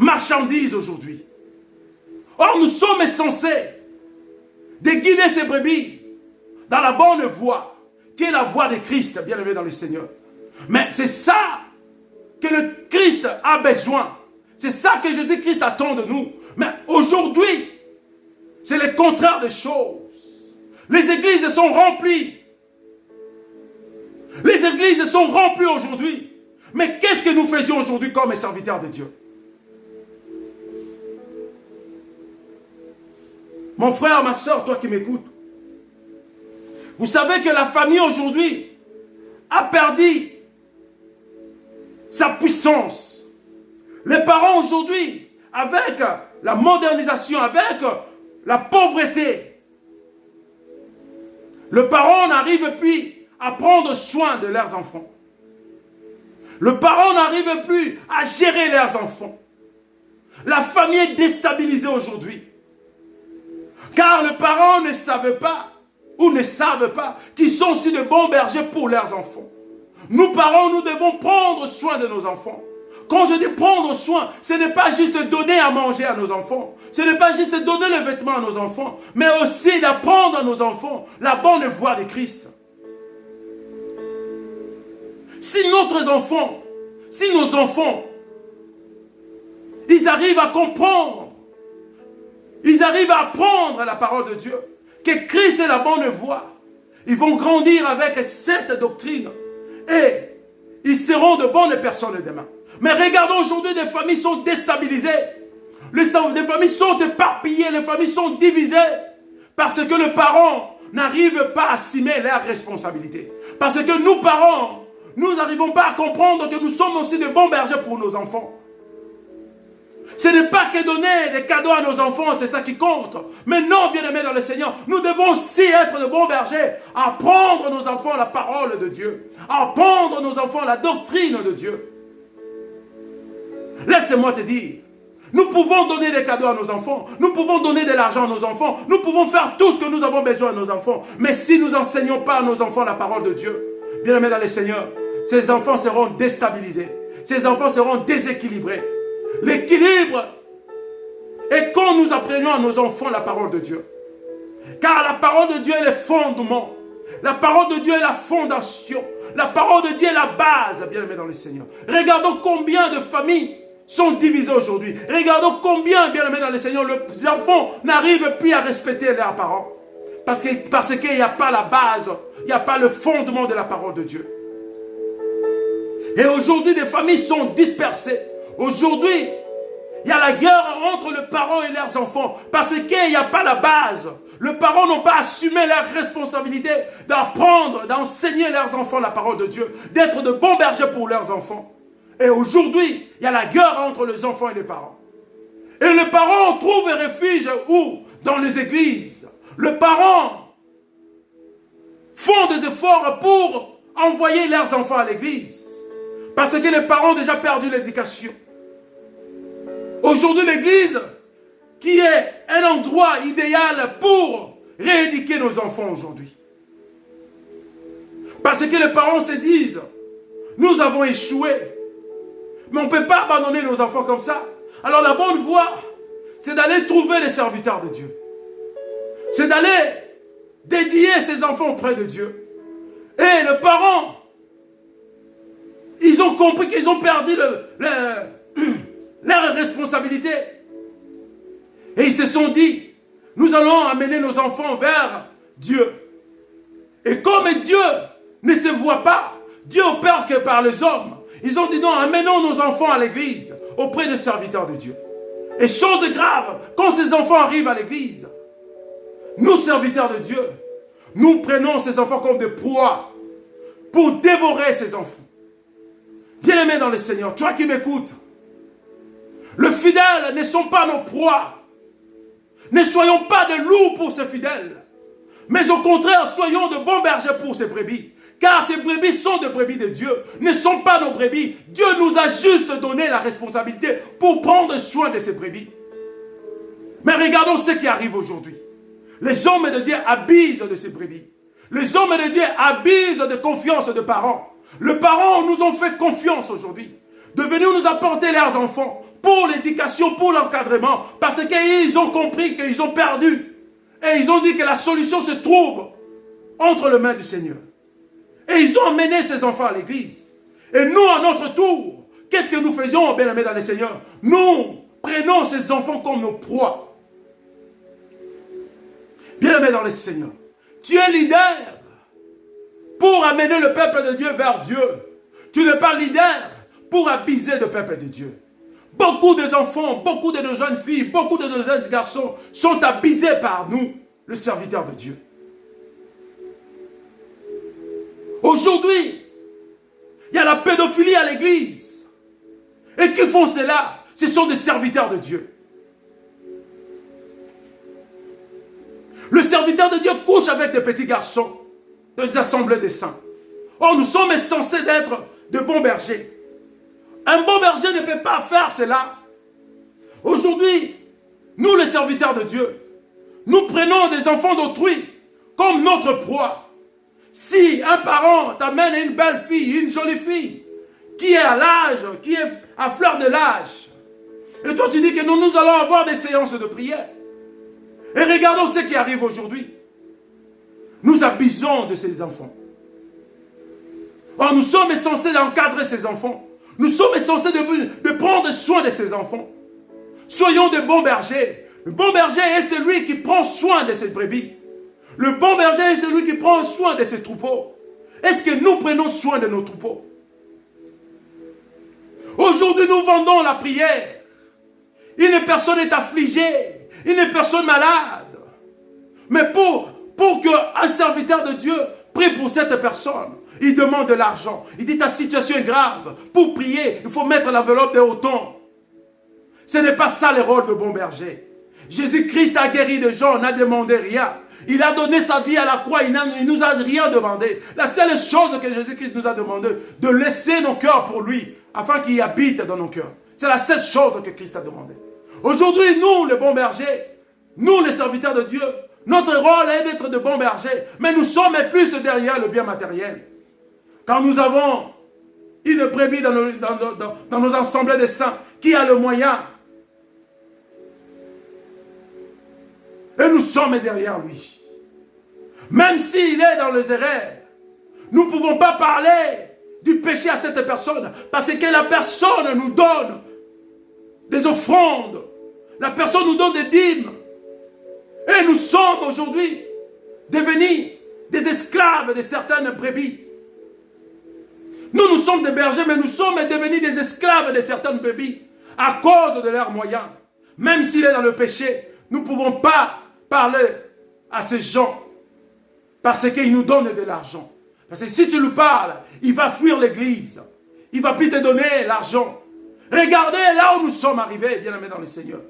S1: marchandises aujourd'hui. Or, nous sommes censés de guider ces brebis dans la bonne voie, qui est la voie de Christ, bien aimé dans le Seigneur. Mais c'est ça que le Christ a besoin. C'est ça que Jésus-Christ attend de nous. Mais aujourd'hui, c'est le contraire des choses. Les églises sont remplies. Les églises sont remplies aujourd'hui. Mais qu'est-ce que nous faisions aujourd'hui comme serviteurs de Dieu? Mon frère, ma soeur, toi qui m'écoutes, vous savez que la famille aujourd'hui a perdu sa puissance. Les parents aujourd'hui, avec la modernisation, avec la pauvreté, le parent n'arrive plus à prendre soin de leurs enfants. Le parent n'arrive plus à gérer leurs enfants. La famille est déstabilisée aujourd'hui. Car les parents ne savent pas, ou ne savent pas, qu'ils sont aussi de bons bergers pour leurs enfants. Nous, parents, nous devons prendre soin de nos enfants. Quand je dis prendre soin, ce n'est pas juste donner à manger à nos enfants. Ce n'est pas juste donner les vêtements à nos enfants. Mais aussi d'apprendre à nos enfants la bonne voie de Christ. Si nos enfants, ils arrivent à comprendre, ils arrivent à apprendre la parole de Dieu, que Christ est la bonne voie, ils vont grandir avec cette doctrine et ils seront de bonnes personnes demain. Mais regardons aujourd'hui, des familles sont déstabilisées, les familles sont éparpillées, les familles sont divisées parce que les parents n'arrivent pas à assumer leurs responsabilités. Parce que nous, parents, nous n'arrivons pas à comprendre que nous sommes aussi de bons bergers pour nos enfants. Ce n'est pas que donner des cadeaux à nos enfants, c'est ça qui compte. Mais non, bien-aimés dans le Seigneur, nous devons aussi être de bons bergers, apprendre à nos enfants la parole de Dieu, apprendre à nos enfants la doctrine de Dieu. Laisse-moi te dire, nous pouvons donner des cadeaux à nos enfants, nous pouvons donner de l'argent à nos enfants, nous pouvons faire tout ce que nous avons besoin à nos enfants. Mais si nous n'enseignons pas à nos enfants la parole de Dieu, bien-aimés dans le Seigneur, ces enfants seront déstabilisés, ces enfants seront déséquilibrés. L'équilibre est quand nous apprenons à nos enfants la parole de Dieu. Car la parole de Dieu est le fondement. La parole de Dieu est la fondation. La parole de Dieu est la base, bien-aimés dans le Seigneur. Regardons combien de familles sont divisées aujourd'hui. Regardons combien, bien-aimés dans le Seigneur, les enfants n'arrivent plus à respecter leurs parents. Parce qu'il n'y a pas la base, il n'y a pas le fondement de la parole de Dieu. Et aujourd'hui, des familles sont dispersées. Aujourd'hui, il y a la guerre entre les parents et leurs enfants. Parce qu'il n'y a pas la base. Les parents n'ont pas assumé leur responsabilité d'apprendre, d'enseigner leurs enfants la parole de Dieu, d'être de bons bergers pour leurs enfants. Et aujourd'hui, il y a la guerre entre les enfants et les parents. Et les parents trouvent refuge où? Dans les églises. Les parents font des efforts pour envoyer leurs enfants à l'église. Parce que les parents ont déjà perdu l'éducation. Aujourd'hui, l'église, qui est un endroit idéal pour rééduquer nos enfants aujourd'hui. Parce que les parents se disent, nous avons échoué, mais on ne peut pas abandonner nos enfants comme ça. Alors la bonne voie, c'est d'aller trouver les serviteurs de Dieu. C'est d'aller dédier ses enfants auprès de Dieu. Et les parents, ils ont compris qu'ils ont perdu leur responsabilité. Et ils se sont dit, nous allons amener nos enfants vers Dieu. Et comme Dieu ne se voit pas, Dieu opère que par les hommes. Ils ont dit non, amenons nos enfants à l'église, auprès des serviteurs de Dieu. Et chose grave, quand ces enfants arrivent à l'église, nous, serviteurs de Dieu, nous prenons ces enfants comme des proies pour dévorer ces enfants. Bien-aimés dans le Seigneur, toi qui m'écoutes, les fidèles ne sont pas nos proies. Ne soyons pas de loups pour ces fidèles, mais au contraire, soyons de bons bergers pour ces brebis. Car ces brebis sont des brebis de Dieu, ne sont pas nos brebis. Dieu nous a juste donné la responsabilité pour prendre soin de ces brebis. Mais regardons ce qui arrive aujourd'hui. Les hommes de Dieu abusent de ces brebis. Les hommes de Dieu abusent de confiance de parents. Les parents nous ont fait confiance aujourd'hui, de venir nous apporter leurs enfants pour l'éducation, pour l'encadrement, parce qu'ils ont compris qu'ils ont perdu. Et ils ont dit que la solution se trouve entre les mains du Seigneur. Et ils ont amené ces enfants à l'église. Et nous, à notre tour, qu'est-ce que nous faisons, bien-aimés dans le Seigneur? Nous prenons ces enfants comme nos proies. Bien-aimés dans le Seigneur, tu es leader pour amener le peuple de Dieu vers Dieu. Tu n'es pas leader pour abuser le peuple de Dieu. Beaucoup des enfants, beaucoup de nos jeunes filles, beaucoup de nos jeunes garçons sont abusés par nous, le serviteur de Dieu. Aujourd'hui, il y a la pédophilie à l'église. Et qui font cela? Ce sont des serviteurs de Dieu. Le serviteur de Dieu couche avec des petits garçons dans les assemblées des saints. Or, nous sommes censés être de bons bergers. Un bon berger ne peut pas faire cela. Aujourd'hui, nous les serviteurs de Dieu, nous prenons des enfants d'autrui comme notre proie. Si un parent t'amène une belle fille, une jolie fille, qui est à l'âge, qui est à fleur de l'âge, et toi tu dis que nous allons avoir des séances de prière. Et regardons ce qui arrive aujourd'hui. Nous abusons de ces enfants. Or, nous sommes censés encadrer ces enfants. Nous sommes censés de prendre soin de ces enfants. Soyons de bons bergers. Le bon berger est celui qui prend soin de ses brebis. Le bon berger est celui qui prend soin de ses troupeaux. Est-ce que nous prenons soin de nos troupeaux? Aujourd'hui, nous vendons la prière. Une personne est affligée. Une personne malade. Mais pour qu'un serviteur de Dieu prie pour cette personne, il demande de l'argent. Il dit ta situation est grave. Pour prier, il faut mettre l'enveloppe de autant. Ce n'est pas ça le rôle de bon berger. Jésus-Christ a guéri des gens, n'a demandé rien. Il a donné sa vie à la croix, il ne nous a rien demandé. La seule chose que Jésus-Christ nous a demandé, de laisser nos cœurs pour lui, afin qu'il habite dans nos cœurs. C'est la seule chose que Christ a demandé. Aujourd'hui, nous, les bons bergers, nous, les serviteurs de Dieu, notre rôle est d'être de bons bergers. Mais nous sommes plus derrière le bien matériel. Quand nous avons une brebis dans nos assemblées de saints, qui a le moyen Et nous sommes derrière lui. Même s'il est dans les erreurs, nous ne pouvons pas parler du péché à cette personne parce que la personne nous donne des offrandes. La personne nous donne des dîmes. Et nous sommes aujourd'hui devenus des esclaves de certaines brebis. Nous sommes des bergers, mais nous sommes devenus des esclaves de certaines brebis à cause de leurs moyens. Même s'il est dans le péché, nous ne pouvons pas parler à ces gens parce qu'ils nous donnent de l'argent. Parce que si tu lui parles, il va fuir l'église. Il ne va plus te donner l'argent. Regardez là où nous sommes arrivés, bien-aimés dans le Seigneur.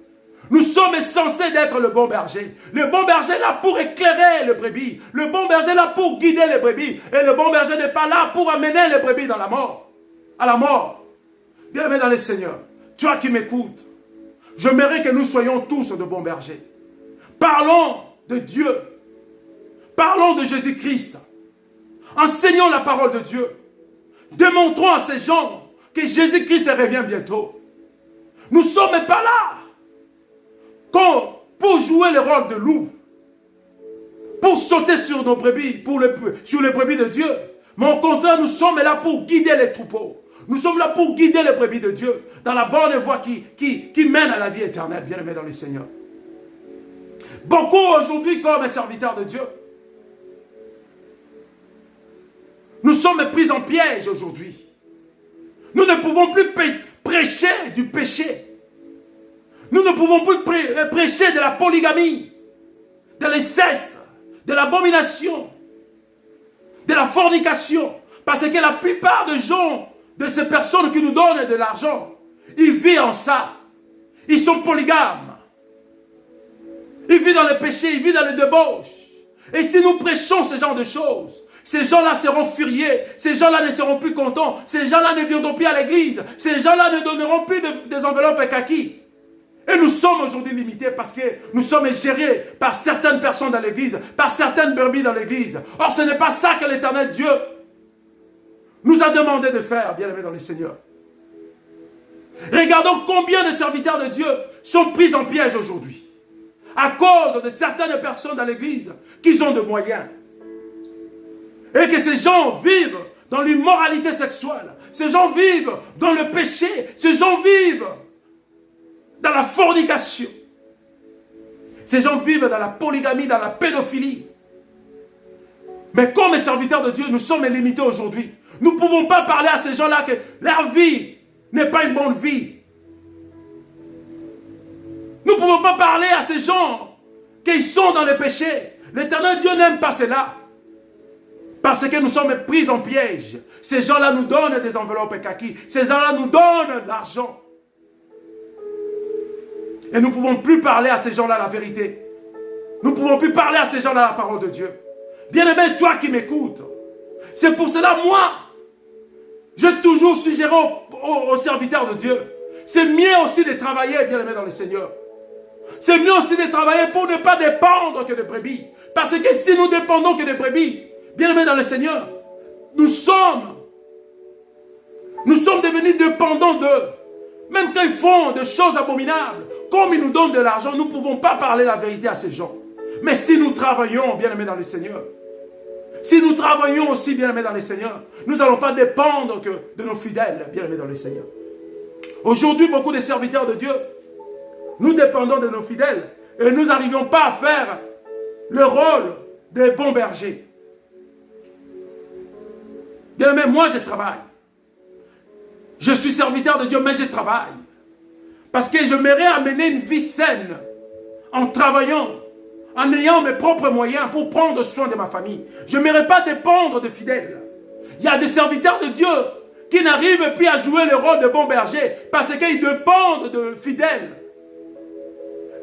S1: Nous sommes censés être le bon berger. Le bon berger est là pour éclairer les brebis. Le bon berger est là pour guider les brebis. Et le bon berger n'est pas là pour amener les brebis dans la mort. À la mort. Bien-aimés dans le Seigneur, toi qui m'écoutes, j'aimerais que nous soyons tous de bons bergers. Parlons de Dieu. Parlons de Jésus-Christ. Enseignons la parole de Dieu. Démontrons à ces gens que Jésus-Christ revient bientôt. Nous ne sommes pas là pour jouer le rôle de loup, pour sauter sur nos brebis, sur les brebis de Dieu. Mais au contraire, nous sommes là pour guider les troupeaux. Nous sommes là pour guider les brebis de Dieu dans la bonne voie qui mène à la vie éternelle, bien-aimés dans le Seigneur. Beaucoup aujourd'hui, comme serviteurs de Dieu, nous sommes pris en piège aujourd'hui. Nous ne pouvons plus prêcher du péché. Nous ne pouvons plus prêcher de la polygamie, de l'inceste, de l'abomination, de la fornication. Parce que la plupart des gens, de ces personnes qui nous donnent de l'argent, ils vivent en ça. Ils sont polygames. Ils vivent dans le péché, ils vivent dans les débauches. Et si nous prêchons ce genre de choses, ces gens-là seront furieux, ces gens-là ne seront plus contents, ces gens-là ne viendront plus à l'église, ces gens-là ne donneront plus des enveloppes kaki. Et nous sommes aujourd'hui limités parce que nous sommes gérés par certaines personnes dans l'église, par certaines brebis dans l'église. Or, ce n'est pas ça que l'Éternel Dieu nous a demandé de faire, bien-aimés dans le Seigneur. Regardons combien de serviteurs de Dieu sont pris en piège aujourd'hui, à cause de certaines personnes dans l'église qui ont de moyens. Et que ces gens vivent dans l'immoralité sexuelle. Ces gens vivent dans le péché. Ces gens vivent dans la fornication. Ces gens vivent dans la polygamie, dans la pédophilie. Mais comme serviteurs de Dieu, nous sommes limités aujourd'hui. Nous ne pouvons pas parler à ces gens-là que leur vie n'est pas une bonne vie. Nous ne pouvons pas parler à ces gens qu'ils sont dans le péché. L'Éternel Dieu n'aime pas cela. Parce que nous sommes pris en piège. Ces gens-là nous donnent des enveloppes kaki. Ces gens-là nous donnent de l'argent. Et nous ne pouvons plus parler à ces gens-là la vérité. Nous ne pouvons plus parler à ces gens-là la parole de Dieu. Bien-aimé, toi qui m'écoutes, c'est pour cela, moi, je toujours suggéré aux serviteurs de Dieu, c'est mieux aussi de travailler, bien-aimé, dans le Seigneur. C'est mieux aussi de travailler pour ne pas dépendre que des brebis. Parce que si nous dépendons que des brebis, bien-aimés dans le Seigneur, nous sommes devenus dépendants d'eux. Même quand ils font des choses abominables, comme ils nous donnent de l'argent, nous ne pouvons pas parler la vérité à ces gens. Mais si nous travaillons, bien-aimés dans le Seigneur, si nous travaillons aussi, bien-aimés dans le Seigneur, nous n'allons pas dépendre que de nos fidèles, bien-aimés dans le Seigneur. Aujourd'hui, beaucoup de serviteurs de Dieu, nous dépendons de nos fidèles et nous n'arrivons pas à faire le rôle des bons bergers. Bien-aimés, moi je travaille. Je suis serviteur de Dieu, mais je travaille. Parce que j'aimerais amener une vie saine en travaillant, en ayant mes propres moyens pour prendre soin de ma famille. Je n'aimerais pas dépendre de fidèles. Il y a des serviteurs de Dieu qui n'arrivent plus à jouer le rôle de bon berger parce qu'ils dépendent de fidèles.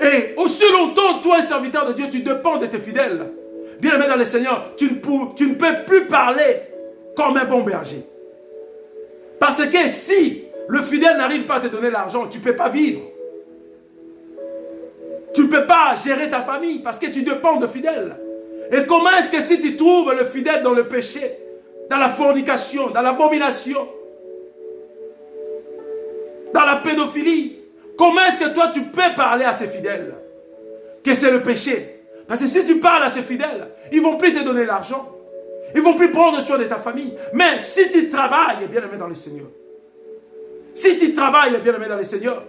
S1: Et aussi longtemps, toi, un serviteur de Dieu, tu dépends de tes fidèles. Bien-aimé dans le Seigneur, tu ne peux plus parler comme un bon berger. Parce que si le fidèle n'arrive pas à te donner l'argent, tu ne peux pas vivre. Tu ne peux pas gérer ta famille parce que tu dépends de fidèles. Et comment est-ce que si tu trouves le fidèle dans le péché, dans la fornication, dans l'abomination, dans la pédophilie, comment est-ce que toi tu peux parler à ces fidèles que c'est le péché? Parce que si tu parles à ces fidèles, ils ne vont plus te donner l'argent. Ils ne vont plus prendre soin de ta famille. Mais si tu travailles, bien aimé dans le Seigneur. Si tu travailles, bien aimé dans le Seigneur,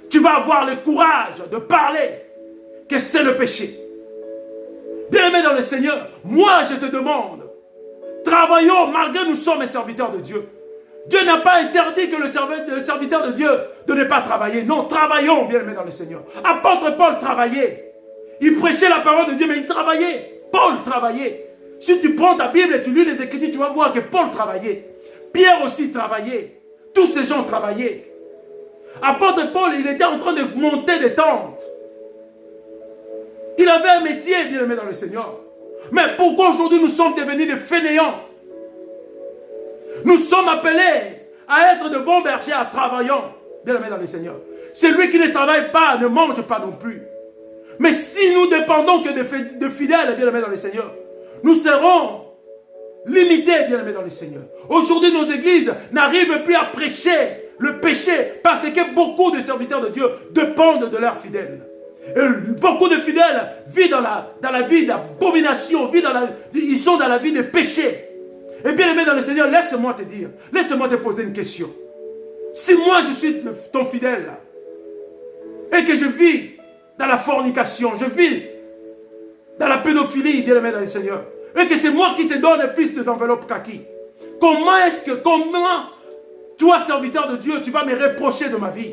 S1: tu vas avoir le courage de parler que c'est le péché. Bien aimé dans le Seigneur, moi je te demande, travaillons malgré nous sommes les serviteurs de Dieu. Dieu n'a pas interdit que le serviteur de Dieu de ne pas travailler. Non, travaillons, bien aimé dans le Seigneur. Apôtre Paul travaillait. Il prêchait la parole de Dieu, mais il travaillait. Paul travaillait. Si tu prends ta Bible et tu lis les Écritures, tu vas voir que Paul travaillait. Pierre aussi travaillait. Tous ces gens travaillaient. Apôtre Paul, il était en train de monter des tentes. Il avait un métier, bien aimé dans le Seigneur. Mais pourquoi aujourd'hui nous sommes devenus des fainéants? Nous sommes appelés à être de bons bergers, à travaillant, bien aimé dans le Seigneur. Celui qui ne travaille pas ne mange pas non plus. Mais si nous dépendons que de fidèles, bien aimé dans le Seigneur, nous serons limités, bien aimé dans le Seigneur. Aujourd'hui, nos églises n'arrivent plus à prêcher le péché parce que beaucoup de serviteurs de Dieu dépendent de leurs fidèles. Et beaucoup de fidèles vivent dans la vie d'abomination, ils sont dans la vie de péché. Et bien aimé dans le Seigneur, laisse-moi te dire, laisse-moi te poser une question. Si moi je suis ton fidèle et que je vis dans la fornication, je vis dans la pédophilie, bien aimé dans le Seigneur, et que c'est moi qui te donne plus des enveloppes kaki, comment toi, serviteur de Dieu, tu vas me reprocher de ma vie?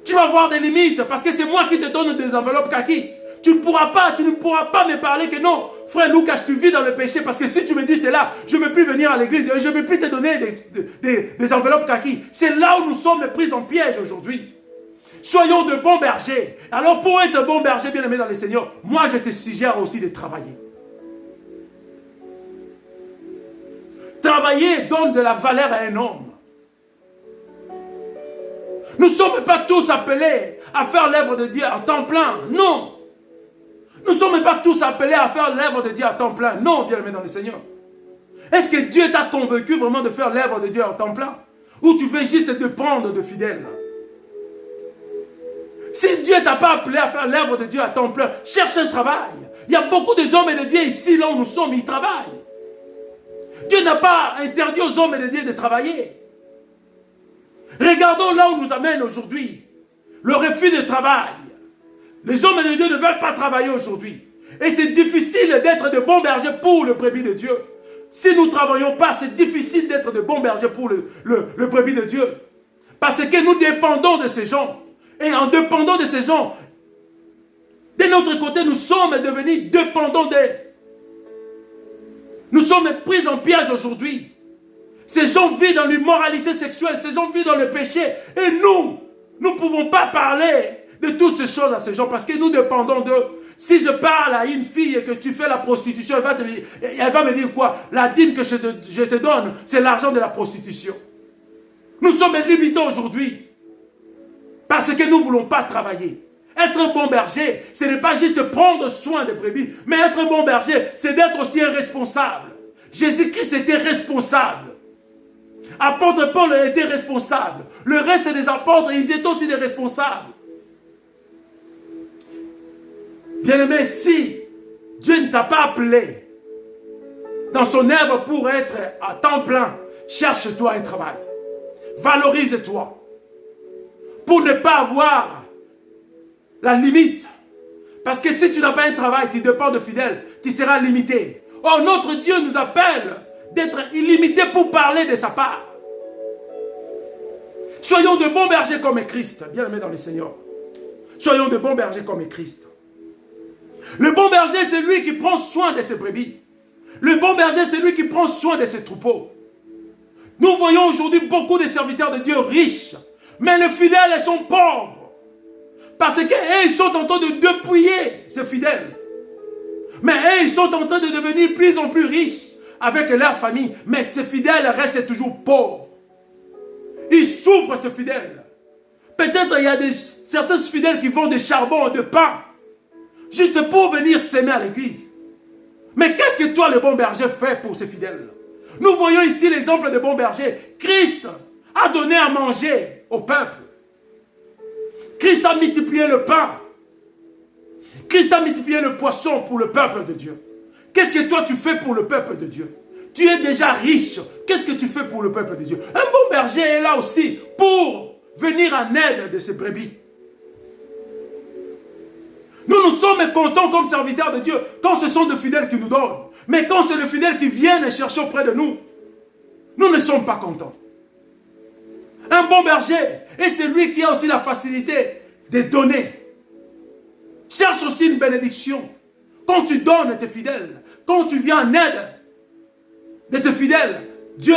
S1: Tu vas avoir des limites parce que c'est moi qui te donne des enveloppes kaki. Tu ne pourras pas me parler que non, frère Lucas, tu vis dans le péché parce que si tu me dis cela, je ne vais plus venir à l'église et je ne vais plus te donner des enveloppes kaki. C'est là où nous sommes pris en piège aujourd'hui. Soyons de bons bergers. Alors pour être bon berger, bien aimé dans le Seigneur, moi je te suggère aussi de travailler. Travailler donne de la valeur à un homme. Nous ne sommes pas tous appelés à faire l'œuvre de Dieu à temps plein. Non. Nous ne sommes pas tous appelés à faire l'œuvre de Dieu à temps plein. Non, bien aimé dans le Seigneur. Est-ce que Dieu t'a convaincu vraiment de faire l'œuvre de Dieu à temps plein? Ou tu veux juste dépendre de fidèles? Si Dieu ne t'a pas appelé à faire l'œuvre de Dieu à temps plein, cherche un travail. Il y a beaucoup de hommes et de Dieu ici, là où nous sommes, ils travaillent. Dieu n'a pas interdit aux hommes et de Dieu de travailler. Regardons là où nous amène aujourd'hui le refus de travail. Les hommes et de Dieu ne veulent pas travailler aujourd'hui. Et c'est difficile d'être de bons bergers pour le brebis de Dieu. Si nous ne travaillons pas, c'est difficile d'être de bons bergers pour le brebis de Dieu. Parce que nous dépendons de ces gens. Et en dépendant de ces gens, de notre côté, nous sommes devenus dépendants d'eux. Nous sommes pris en piège aujourd'hui. Ces gens vivent dans l'immoralité sexuelle, ces gens vivent dans le péché. Et nous ne pouvons pas parler de toutes ces choses à ces gens parce que nous dépendons d'eux. Si je parle à une fille et que tu fais la prostitution, elle va me dire quoi? La dîme que je te donne, c'est l'argent de la prostitution. Nous sommes limités aujourd'hui parce que nous ne voulons pas travailler. Être un bon berger, ce n'est pas juste prendre soin des brebis, mais être un bon berger, c'est d'être aussi un responsable. Jésus-Christ était responsable. Apôtre Paul était responsable. Le reste des apôtres, ils étaient aussi des responsables. Bien-aimé, si Dieu ne t'a pas appelé dans son œuvre pour être à temps plein, cherche-toi un travail. Valorise-toi. Pour ne pas avoir la limite. Parce que si tu n'as pas un travail qui dépend de fidèles, tu seras limité. Or, notre Dieu nous appelle d'être illimité pour parler de sa part. Soyons de bons bergers comme Christ, bien aimé dans le Seigneur. Soyons de bons bergers comme Christ. Le bon berger, c'est lui qui prend soin de ses brebis. Le bon berger, c'est lui qui prend soin de ses troupeaux. Nous voyons aujourd'hui beaucoup de serviteurs de Dieu riches, mais les fidèles sont pauvres. Parce qu'ils sont en train de dépouiller ces fidèles. Mais eux, ils sont en train de devenir de plus en plus riches avec leur famille. Mais ces fidèles restent toujours pauvres. Ils souffrent, ces fidèles. Peut-être il y a certains fidèles qui vendent des charbons, de pain, juste pour venir s'aimer à l'église. Mais qu'est-ce que toi, le bon berger, fais pour ces fidèles? Nous voyons ici l'exemple de bon berger. Christ a donné à manger au peuple. Christ a multiplié le pain. Christ a multiplié le poisson pour le peuple de Dieu. Qu'est-ce que toi tu fais pour le peuple de Dieu? Tu es déjà riche. Qu'est-ce que tu fais pour le peuple de Dieu? Un bon berger est là aussi pour venir en aide de ses brebis. Nous sommes contents comme serviteurs de Dieu quand ce sont de fidèles qui nous donnent. Mais quand c'est de fidèles qui viennent chercher auprès de nous, nous ne sommes pas contents. Un bon berger, et c'est lui qui a aussi la facilité de donner. Cherche aussi une bénédiction. Quand tu donnes tes fidèles, quand tu viens en aide de tes fidèles, Dieu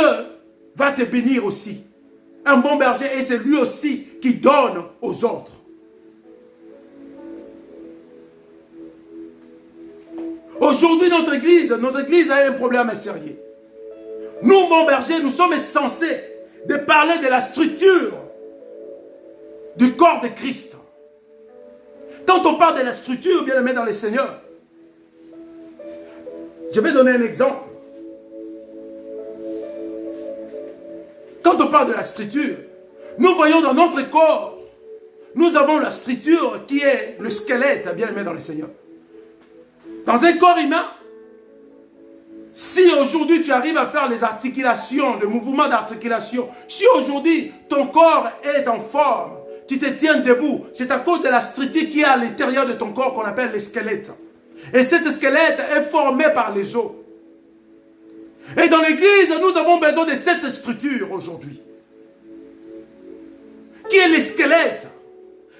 S1: va te bénir aussi. Un bon berger, et c'est lui aussi qui donne aux autres. Aujourd'hui, notre église a un problème sérieux. Nous, bons bergers, nous sommes censés de parler de la structure du corps de Christ. Quand on parle de la structure, bien aimé dans les Seigneurs, je vais donner un exemple. Quand on parle de la structure, nous voyons dans notre corps, nous avons la structure qui est le squelette, bien aimé dans les Seigneurs. Dans un corps humain, si aujourd'hui tu arrives à faire les articulations, le mouvement d'articulation, si aujourd'hui ton corps est en forme, tu te tiens debout, c'est à cause de la structure qui est à l'intérieur de ton corps qu'on appelle le squelette. Et cet squelette est formé par les os. Et dans l'église, nous avons besoin de cette structure aujourd'hui. Qui est le squelette?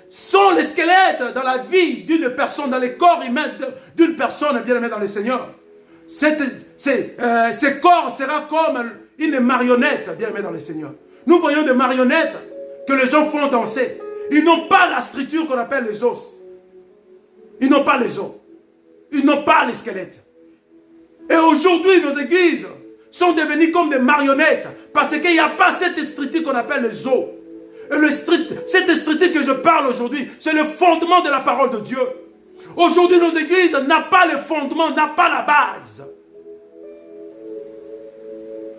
S1: Sont les squelettes dans la vie d'une personne, dans le corps humain d'une personne bien aimée dans le Seigneur. Ce corps sera comme une marionnette bien aimée dans le Seigneur. Nous voyons des marionnettes que les gens font danser. Ils n'ont pas la structure qu'on appelle les os. Ils n'ont pas les os. Ils n'ont pas les squelettes. Et aujourd'hui, nos églises sont devenues comme des marionnettes parce qu'il n'y a pas cette structure qu'on appelle les os. Et cette structure que je parle aujourd'hui, c'est le fondement de la parole de Dieu. Aujourd'hui, nos églises n'ont pas le fondement, n'ont pas la base.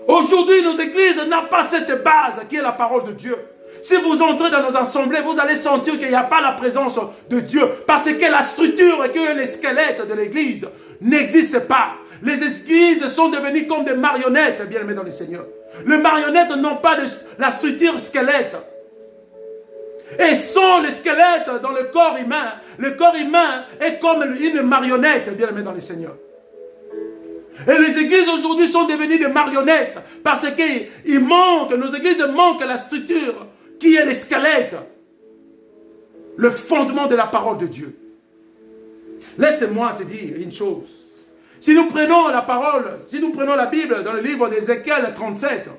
S1: Aujourd'hui, nos églises n'ont pas cette base qui est la parole de Dieu. Si vous entrez dans nos assemblées, vous allez sentir qu'il n'y a pas la présence de Dieu. Parce que la structure et que les squelettes de l'église n'existent pas. Les églises sont devenues comme des marionnettes, bien aimés dans le Seigneur. Les marionnettes n'ont pas la structure squelette. Et sont les squelettes dans le corps humain. Le corps humain est comme une marionnette, bien aimé dans le Seigneur. Et les églises aujourd'hui sont devenues des marionnettes parce qu'il manque, nos églises manquent la structure qui est les squelettes, le fondement de la parole de Dieu. Laisse-moi te dire une chose. Si nous prenons la parole, si nous prenons la Bible dans le livre d'Ézéchiel 37,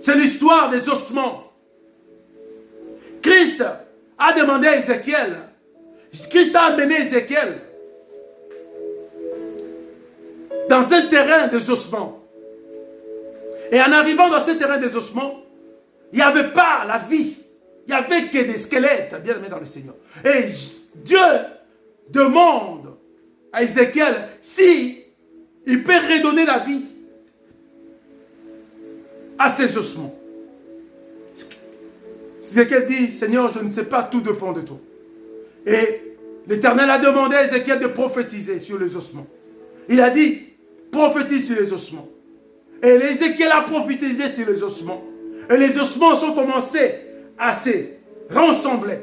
S1: c'est l'histoire des ossements. Christ a demandé à Ézéchiel, Christ a amené Ézéchiel dans un terrain des ossements. Et en arrivant dans ce terrain des ossements, il n'y avait pas la vie. Il n'y avait que des squelettes, bien aimés dans le Seigneur. Et Dieu demande à Ézéchiel si il peut redonner la vie à ces ossements. Ézéchiel dit, Seigneur, je ne sais pas, tout dépend de toi. Et l'Éternel a demandé à Ézéchiel de prophétiser sur les ossements. Il a dit, prophétise sur les ossements. Et Ézéchiel a prophétisé sur les ossements. Et les ossements sont commencés à se rassembler.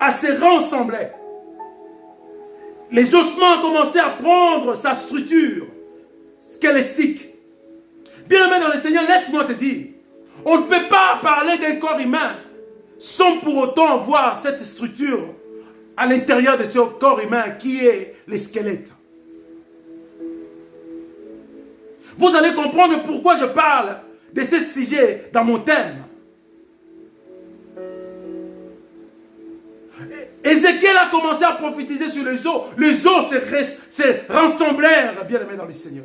S1: À se rassembler. Les ossements ont commencé à prendre sa structure squelettique. Bien aimé dans le Seigneur, laisse-moi te dire, on ne peut pas parler d'un corps humain sans pour autant voir cette structure à l'intérieur de ce corps humain qui est les squelettes. Vous allez comprendre pourquoi je parle de ce sujet dans mon thème. Ézéchiel a commencé à prophétiser sur les eaux. Les eaux se rassemblèrent, bien aimés dans le Seigneur.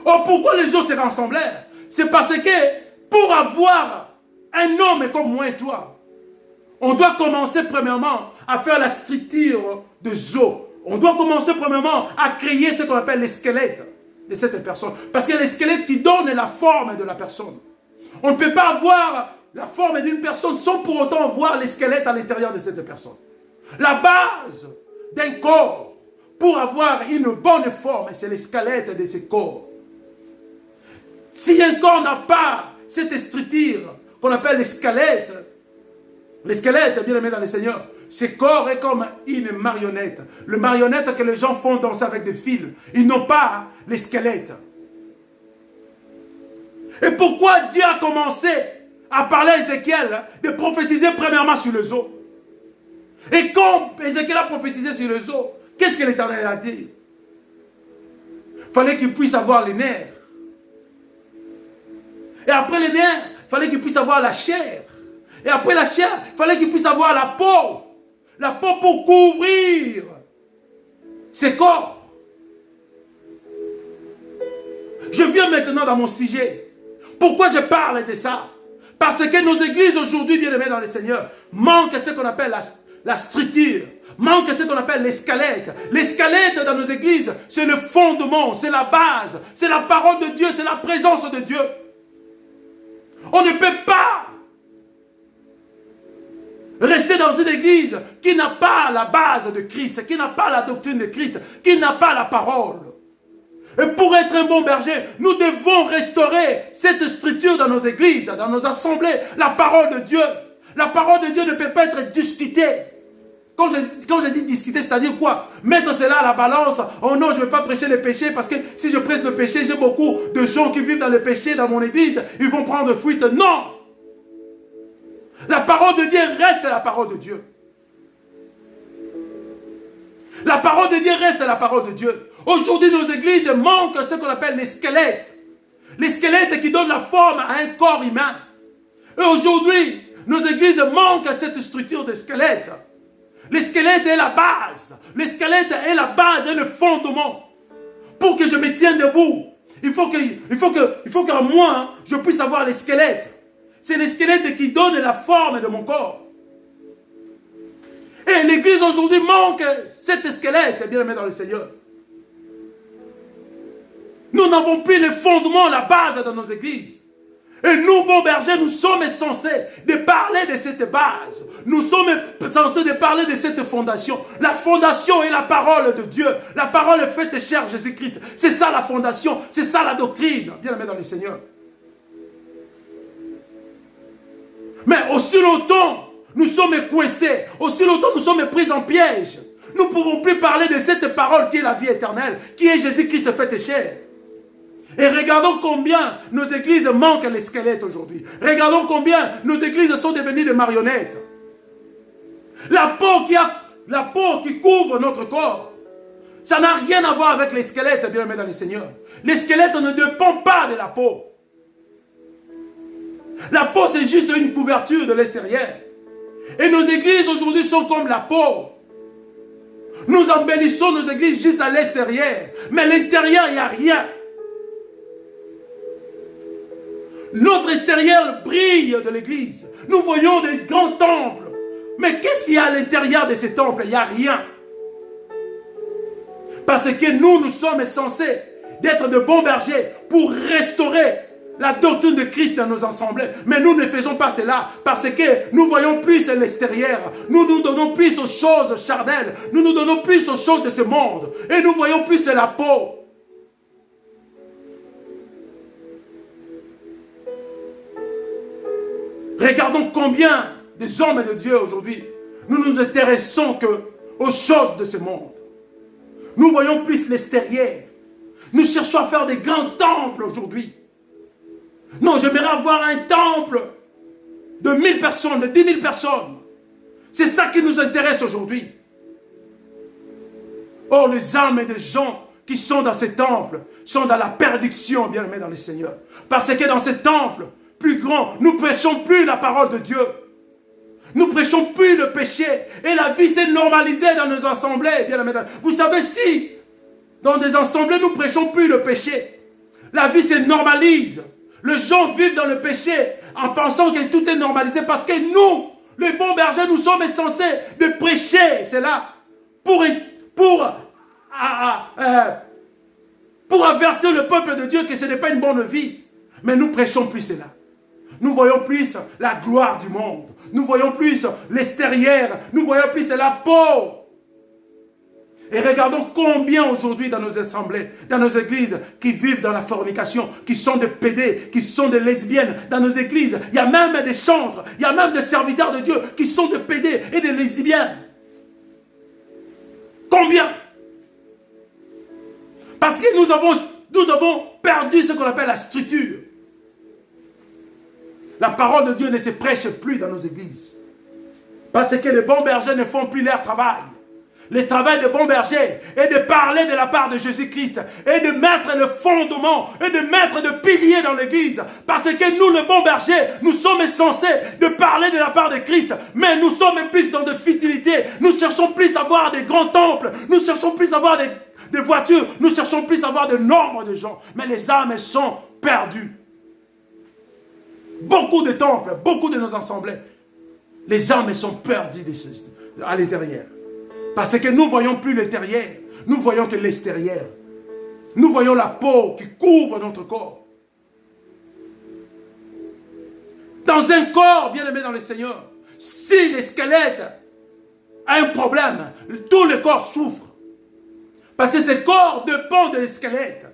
S1: Or, pourquoi les eaux se rassemblèrent? C'est parce que pour avoir un homme comme moi et toi, on doit commencer premièrement à faire la structure des os. On doit commencer premièrement à créer ce qu'on appelle les squelettes de cette personne. Parce qu'il y a les squelettes qui donnent la forme de la personne. On ne peut pas avoir la forme d'une personne sans pour autant voir les squelettes à l'intérieur de cette personne. La base d'un corps pour avoir une bonne forme, c'est les squelettes de ce corps. Si un corps n'a pas cette structure qu'on appelle les squelettes, bien aimés dans le Seigneur, ce corps est comme une marionnette. Le marionnette que les gens font danser avec des fils. Ils n'ont pas les squelettes. Et pourquoi Dieu a commencé à parler à Ézéchiel de prophétiser premièrement sur les eaux? Et quand Ézéchiel a prophétisé sur les eaux, qu'est-ce que l'Éternel a dit? Il fallait qu'il puisse avoir les nerfs. Et après les nerfs, il fallait qu'il puisse avoir la chair. Et après la chair, il fallait qu'il puisse avoir la peau. La peau pour couvrir ses corps. Je viens maintenant dans mon sujet. Pourquoi je parle de ça? Parce que nos églises aujourd'hui, bien aimées dans le Seigneur, manquent ce qu'on appelle la structure. Manquent ce qu'on appelle les squelettes. Les squelettes dans nos églises, c'est le fondement, c'est la base, c'est la parole de Dieu, c'est la présence de Dieu. On ne peut pas rester dans une église qui n'a pas la base de Christ, qui n'a pas la doctrine de Christ, qui n'a pas la parole. Et pour être un bon berger, nous devons restaurer cette structure dans nos églises, dans nos assemblées, la parole de Dieu. La parole de Dieu ne peut pas être discutée. Quand je dis discuter, c'est-à-dire quoi? Mettre cela à la balance. Oh non, je ne vais pas prêcher le péché parce que si je prêche le péché, j'ai beaucoup de gens qui vivent dans le péché dans mon église. Ils vont prendre fuite. Non! La parole de Dieu reste la parole de Dieu. La parole de Dieu reste la parole de Dieu. Aujourd'hui, nos églises manquent ce qu'on appelle les squelettes. Les squelettes qui donnent la forme à un corps humain. Et aujourd'hui, nos églises manquent cette structure de squelettes. Les squelettes est la base. Les squelettes est la base et le fondement. Pour que je me tienne debout, il faut que moi, je puisse avoir les squelettes. C'est les squelettes qui donnent la forme de mon corps. Et l'église aujourd'hui manque cet squelette, bien aimé dans le Seigneur. Nous n'avons plus le fondement, la base dans nos églises. Et nous, bons bergers, nous sommes censés de parler de cette base. Nous sommes censés de parler de cette fondation. La fondation est la parole de Dieu. La parole est faite chère Jésus-Christ. C'est ça la fondation. C'est ça la doctrine. Bien aimé dans le Seigneur. Mais aussi longtemps, nous sommes coincés. Aussi longtemps, nous sommes pris en piège. Nous ne pourrons plus parler de cette parole qui est la vie éternelle, qui est Jésus-Christ fait chair. Et regardons combien nos églises manquent les squelettes aujourd'hui. Regardons combien nos églises sont devenues des marionnettes. La peau qui couvre notre corps, ça n'a rien à voir avec les squelettes, bien aimés dans le Seigneur. Les squelettes ne dépendent pas de la peau. La peau, c'est juste une couverture de l'extérieur. Et nos églises aujourd'hui sont comme la peau. Nous embellissons nos églises juste à l'extérieur. Mais à l'intérieur, il n'y a rien. Notre extérieur brille de l'église. Nous voyons des grands temples. Mais qu'est-ce qu'il y a à l'intérieur de ces temples? Il n'y a rien. Parce que nous sommes censés d'être de bons bergers pour restaurer la doctrine de Christ dans nos assemblées. Mais nous ne faisons pas cela parce que nous voyons plus l'extérieur. Nous nous donnons plus aux choses charnelles. Nous nous donnons plus aux choses de ce monde. Et nous voyons plus la peau. Regardons combien des hommes de Dieu aujourd'hui, nous nous intéressons aux choses de ce monde. Nous voyons plus l'extérieur. Nous cherchons à faire des grands temples aujourd'hui. Non, j'aimerais avoir un temple de 1000 personnes, de 10 000 personnes. C'est ça qui nous intéresse aujourd'hui. Or, les âmes des gens qui sont dans ces temples sont dans la perdition, bien aimés dans le Seigneur. Parce que dans ces temples plus grands, nous ne prêchons plus la parole de Dieu. Nous ne prêchons plus le péché. Et la vie s'est normalisée dans nos assemblées, bien aimés. Vous savez, si dans des assemblées, nous ne prêchons plus le péché, la vie se normalise. Les gens vivent dans le péché en pensant que tout est normalisé parce que nous, les bons bergers, nous sommes censés de prêcher cela pour avertir le peuple de Dieu que ce n'est pas une bonne vie. Mais nous prêchons plus cela. Nous voyons plus la gloire du monde. Nous voyons plus l'extérieur. Nous voyons plus la peau. Et regardons combien aujourd'hui dans nos assemblées, dans nos églises, qui vivent dans la fornication, qui sont des pédés, qui sont des lesbiennes. Dans nos églises, il y a même des chantres, il y a même des serviteurs de Dieu qui sont des pédés et des lesbiennes. Combien? Parce que nous avons perdu ce qu'on appelle la structure. La parole de Dieu ne se prêche plus dans nos églises. Parce que les bons bergers ne font plus leur travail. Le travail des bons bergers est de parler de la part de Jésus-Christ et de mettre le fondement et de mettre le pilier dans l'église. Parce que nous, les bons bergers, nous sommes censés de parler de la part de Christ. Mais nous sommes plus dans de futilité. Nous cherchons plus à avoir des grands temples. Nous cherchons plus à avoir des voitures. Nous cherchons plus à avoir de nombre de gens. Mais les âmes sont perdues. Beaucoup de temples, beaucoup de nos assemblées, les âmes sont perdues à l'intérieur. Parce que nous ne voyons plus l'intérieur, nous voyons que l'extérieur. Nous voyons la peau qui couvre notre corps. Dans un corps, bien aimé dans le Seigneur, si le squelette a un problème, tout le corps souffre. Parce que ce corps dépend du squelette.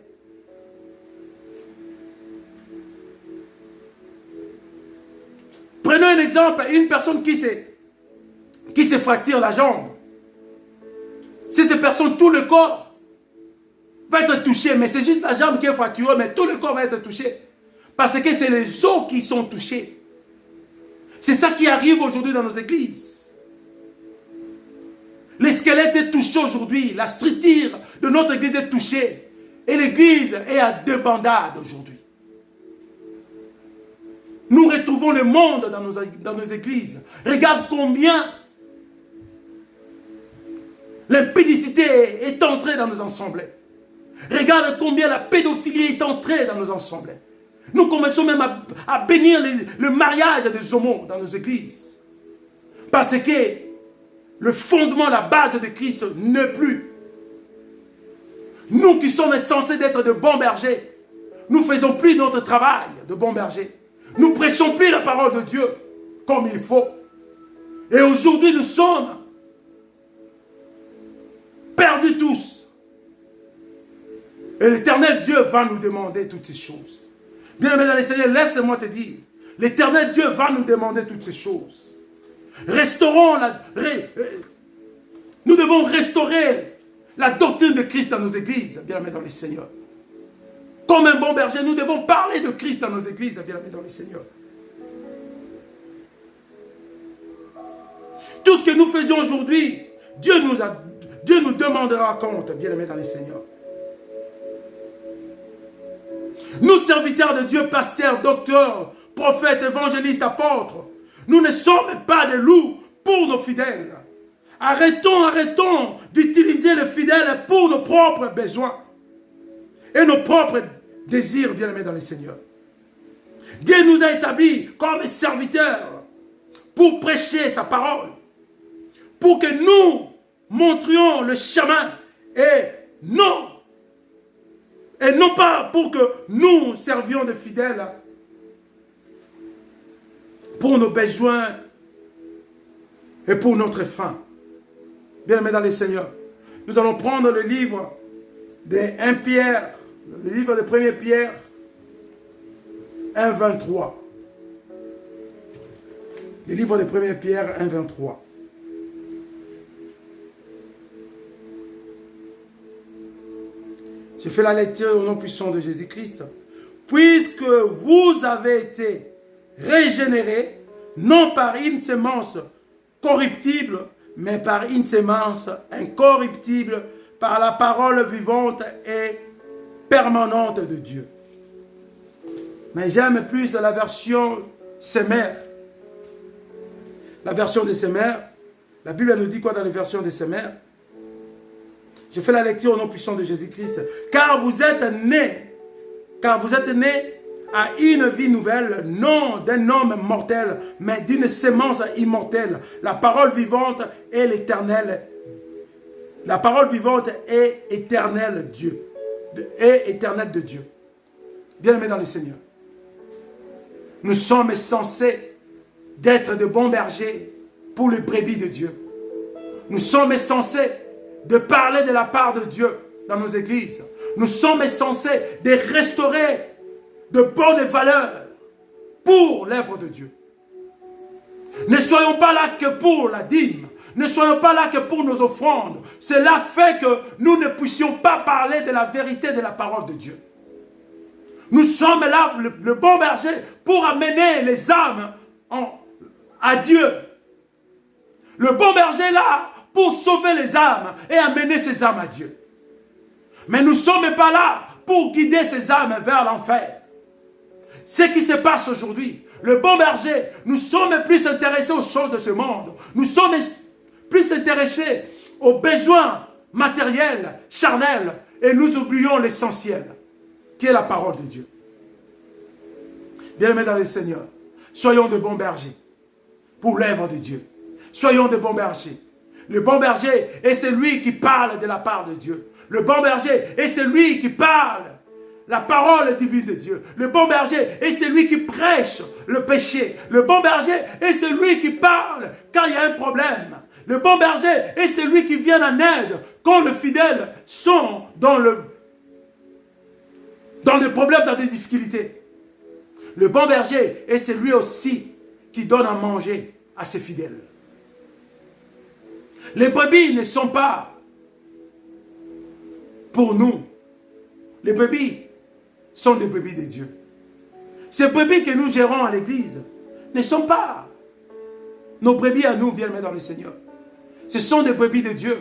S1: Prenons un exemple, une personne qui se fracture la jambe. Cette personne, tout le corps va être touché, mais c'est juste la jambe qui est fracturée, mais tout le corps va être touché. Parce que c'est les os qui sont touchés. C'est ça qui arrive aujourd'hui dans nos églises. Le squelette est touché aujourd'hui, la structure de notre église est touchée. Et l'église est à débandade aujourd'hui. Nous retrouvons le monde dans nos églises. Regarde combien l'impudicité est entrée dans nos assemblées. Regarde combien la pédophilie est entrée dans nos assemblées. Nous commençons même à bénir le mariage des homos dans nos églises. Parce que le fondement, la base de Christ n'est plus. Nous qui sommes censés être de bons bergers, nous ne faisons plus notre travail de bons bergers. Nous ne prêchons plus la parole de Dieu comme il faut. Et aujourd'hui, nous sommes perdus tous. Et l'Éternel Dieu va nous demander toutes ces choses. Bien-aimé dans le Seigneur, laisse-moi te dire, l'Éternel Dieu va nous demander toutes ces choses. Nous devons restaurer la doctrine de Christ dans nos églises, bien-aimé dans le Seigneur. Comme un bon berger, nous devons parler de Christ dans nos églises, bien-aimé dans le Seigneur. Tout ce que nous faisons aujourd'hui, Dieu nous demandera compte, bien-aimé dans le Seigneur. Nous, serviteurs de Dieu, pasteurs, docteurs, prophètes, évangélistes, apôtres, nous ne sommes pas des loups pour nos fidèles. Arrêtons d'utiliser les fidèles pour nos propres besoins et nos propres désirs, bien-aimés dans le Seigneur. Dieu nous a établis comme serviteurs pour prêcher sa parole, pour que nous montrions le chemin et non pas pour que nous servions de fidèles pour nos besoins et pour notre faim. Bien-aimés dans le Seigneur, nous allons prendre le livre de 1 Pierre, le livre de 1 Pierre 1, 23. Le livre de 1 Pierre 1, 23. Je fais la lecture au nom puissant de Jésus-Christ. Puisque vous avez été régénérés, non par une sémence corruptible, mais par une sémence incorruptible, par la parole vivante et permanente de Dieu. Mais j'aime plus la version Semeur. La version de Semeur, la Bible nous dit quoi dans les versions de Semeur? Je fais la lecture au nom puissant de Jésus-Christ. Car vous êtes nés à une vie nouvelle, non d'un homme mortel, mais d'une sémence immortelle. La parole vivante est l'éternel. La parole vivante est éternelle Dieu. Est éternelle de Dieu. Bien-aimé dans le Seigneur. Nous sommes censés d'être de bons bergers pour les brebis de Dieu. Nous sommes censés de parler de la part de Dieu dans nos églises. Nous sommes censés de restaurer de bonnes valeurs pour l'œuvre de Dieu. Ne soyons pas là que pour la dîme. Ne soyons pas là que pour nos offrandes. Cela fait que nous ne puissions pas parler de la vérité de la parole de Dieu. Nous sommes là, le bon berger, pour amener les âmes à Dieu. Le bon berger est là pour sauver les âmes et amener ces âmes à Dieu. Mais nous ne sommes pas là pour guider ces âmes vers l'enfer. Ce qui se passe aujourd'hui, le bon berger, nous sommes plus intéressés aux choses de ce monde. Nous sommes plus intéressés aux besoins matériels, charnels, et nous oublions l'essentiel, qui est la parole de Dieu. Bien-aimés dans le Seigneur, soyons de bons bergers pour l'œuvre de Dieu. Soyons de bons bergers. Le bon berger est celui qui parle de la part de Dieu. Le bon berger est celui qui parle la parole divine de Dieu. Le bon berger est celui qui prêche le péché. Le bon berger est celui qui parle quand il y a un problème. Le bon berger est celui qui vient en aide quand les fidèles sont dans des problèmes, dans des difficultés. Le bon berger est celui aussi qui donne à manger à ses fidèles. Les brebis ne sont pas pour nous. Les brebis sont des brebis de Dieu. Ces brebis que nous gérons à l'église ne sont pas nos brebis à nous, bien-aimés dans le Seigneur. Ce sont des brebis de Dieu.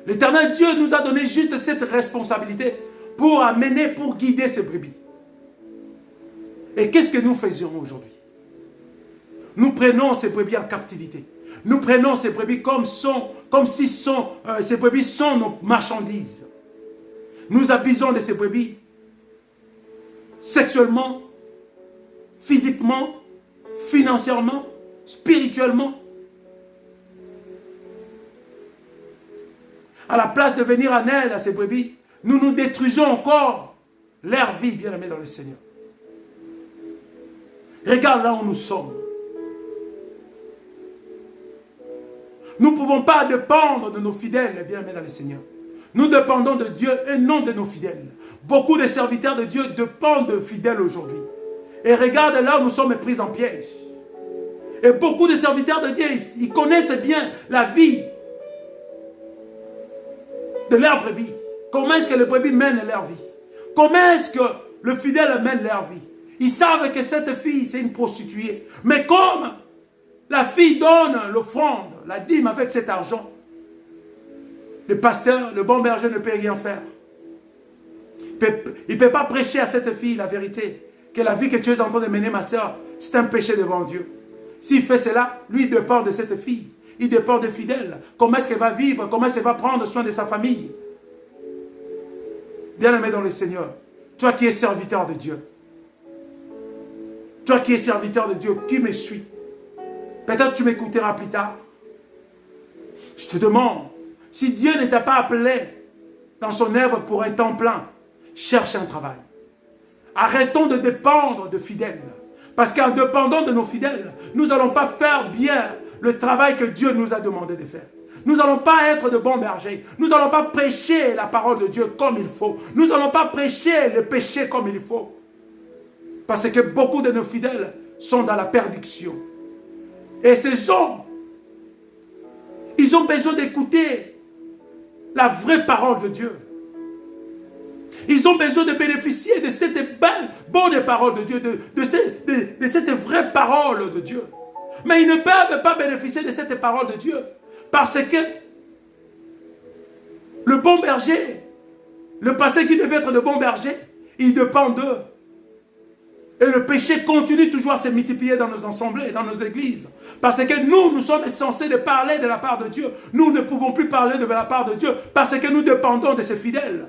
S1: L'Éternel Dieu nous a donné juste cette responsabilité pour amener, pour guider ces brebis. Et qu'est-ce que nous faisions aujourd'hui? Nous prenons ces brebis en captivité. Nous prenons ces brebis comme si ces brebis sont nos marchandises. Nous abusons de ces brebis sexuellement, physiquement, financièrement, spirituellement. À la place de venir en aide à ces brebis, nous nous détruisons encore leur vie, bien-aimés dans le Seigneur. Regarde là où nous sommes. Nous ne pouvons pas dépendre de nos fidèles, bien-aimés dans le Seigneur. Nous dépendons de Dieu et non de nos fidèles. Beaucoup de serviteurs de Dieu dépendent de fidèles aujourd'hui. Et regarde là où nous sommes pris en piège. Et beaucoup de serviteurs de Dieu, ils connaissent bien la vie de leur brebis. Comment est-ce que les brebis mènent leur vie? Comment est-ce que le fidèle mène leur vie? Ils savent que cette fille, c'est une prostituée. Mais comme la fille donne l'offrande, la dîme avec cet argent, le pasteur, le bon berger ne peut rien faire. Il ne peut pas prêcher à cette fille la vérité. Que la vie que tu es en train de mener, ma soeur, c'est un péché devant Dieu. S'il fait cela, lui, il dépend de cette fille. Il dépend des fidèles. Comment est-ce qu'elle va vivre? Comment est-ce qu'elle va prendre soin de sa famille? Bien-aimé dans le Seigneur, toi qui es serviteur de Dieu, toi qui es serviteur de Dieu, qui me suis, peut-être tu m'écouteras plus tard. Je te demande, si Dieu ne t'a pas appelé dans son œuvre pour un temps plein, cherche un travail. Arrêtons de dépendre de fidèles. Parce qu'en dépendant de nos fidèles, nous n'allons pas faire bien le travail que Dieu nous a demandé de faire. Nous n'allons pas être de bons bergers. Nous n'allons pas prêcher la parole de Dieu comme il faut. Nous n'allons pas prêcher le péché comme il faut. Parce que beaucoup de nos fidèles sont dans la perdition. Et ces gens, ils ont besoin d'écouter la vraie parole de Dieu. Ils ont besoin de bénéficier de cette bonne parole de Dieu, de cette vraie parole de Dieu. Mais ils ne peuvent pas bénéficier de cette parole de Dieu parce que le bon berger, le pasteur qui devait être le bon berger, il dépend d'eux. Et le péché continue toujours à se multiplier dans nos assemblées, dans nos églises. Parce que nous sommes censés de parler de la part de Dieu. Nous ne pouvons plus parler de la part de Dieu parce que nous dépendons de ses fidèles.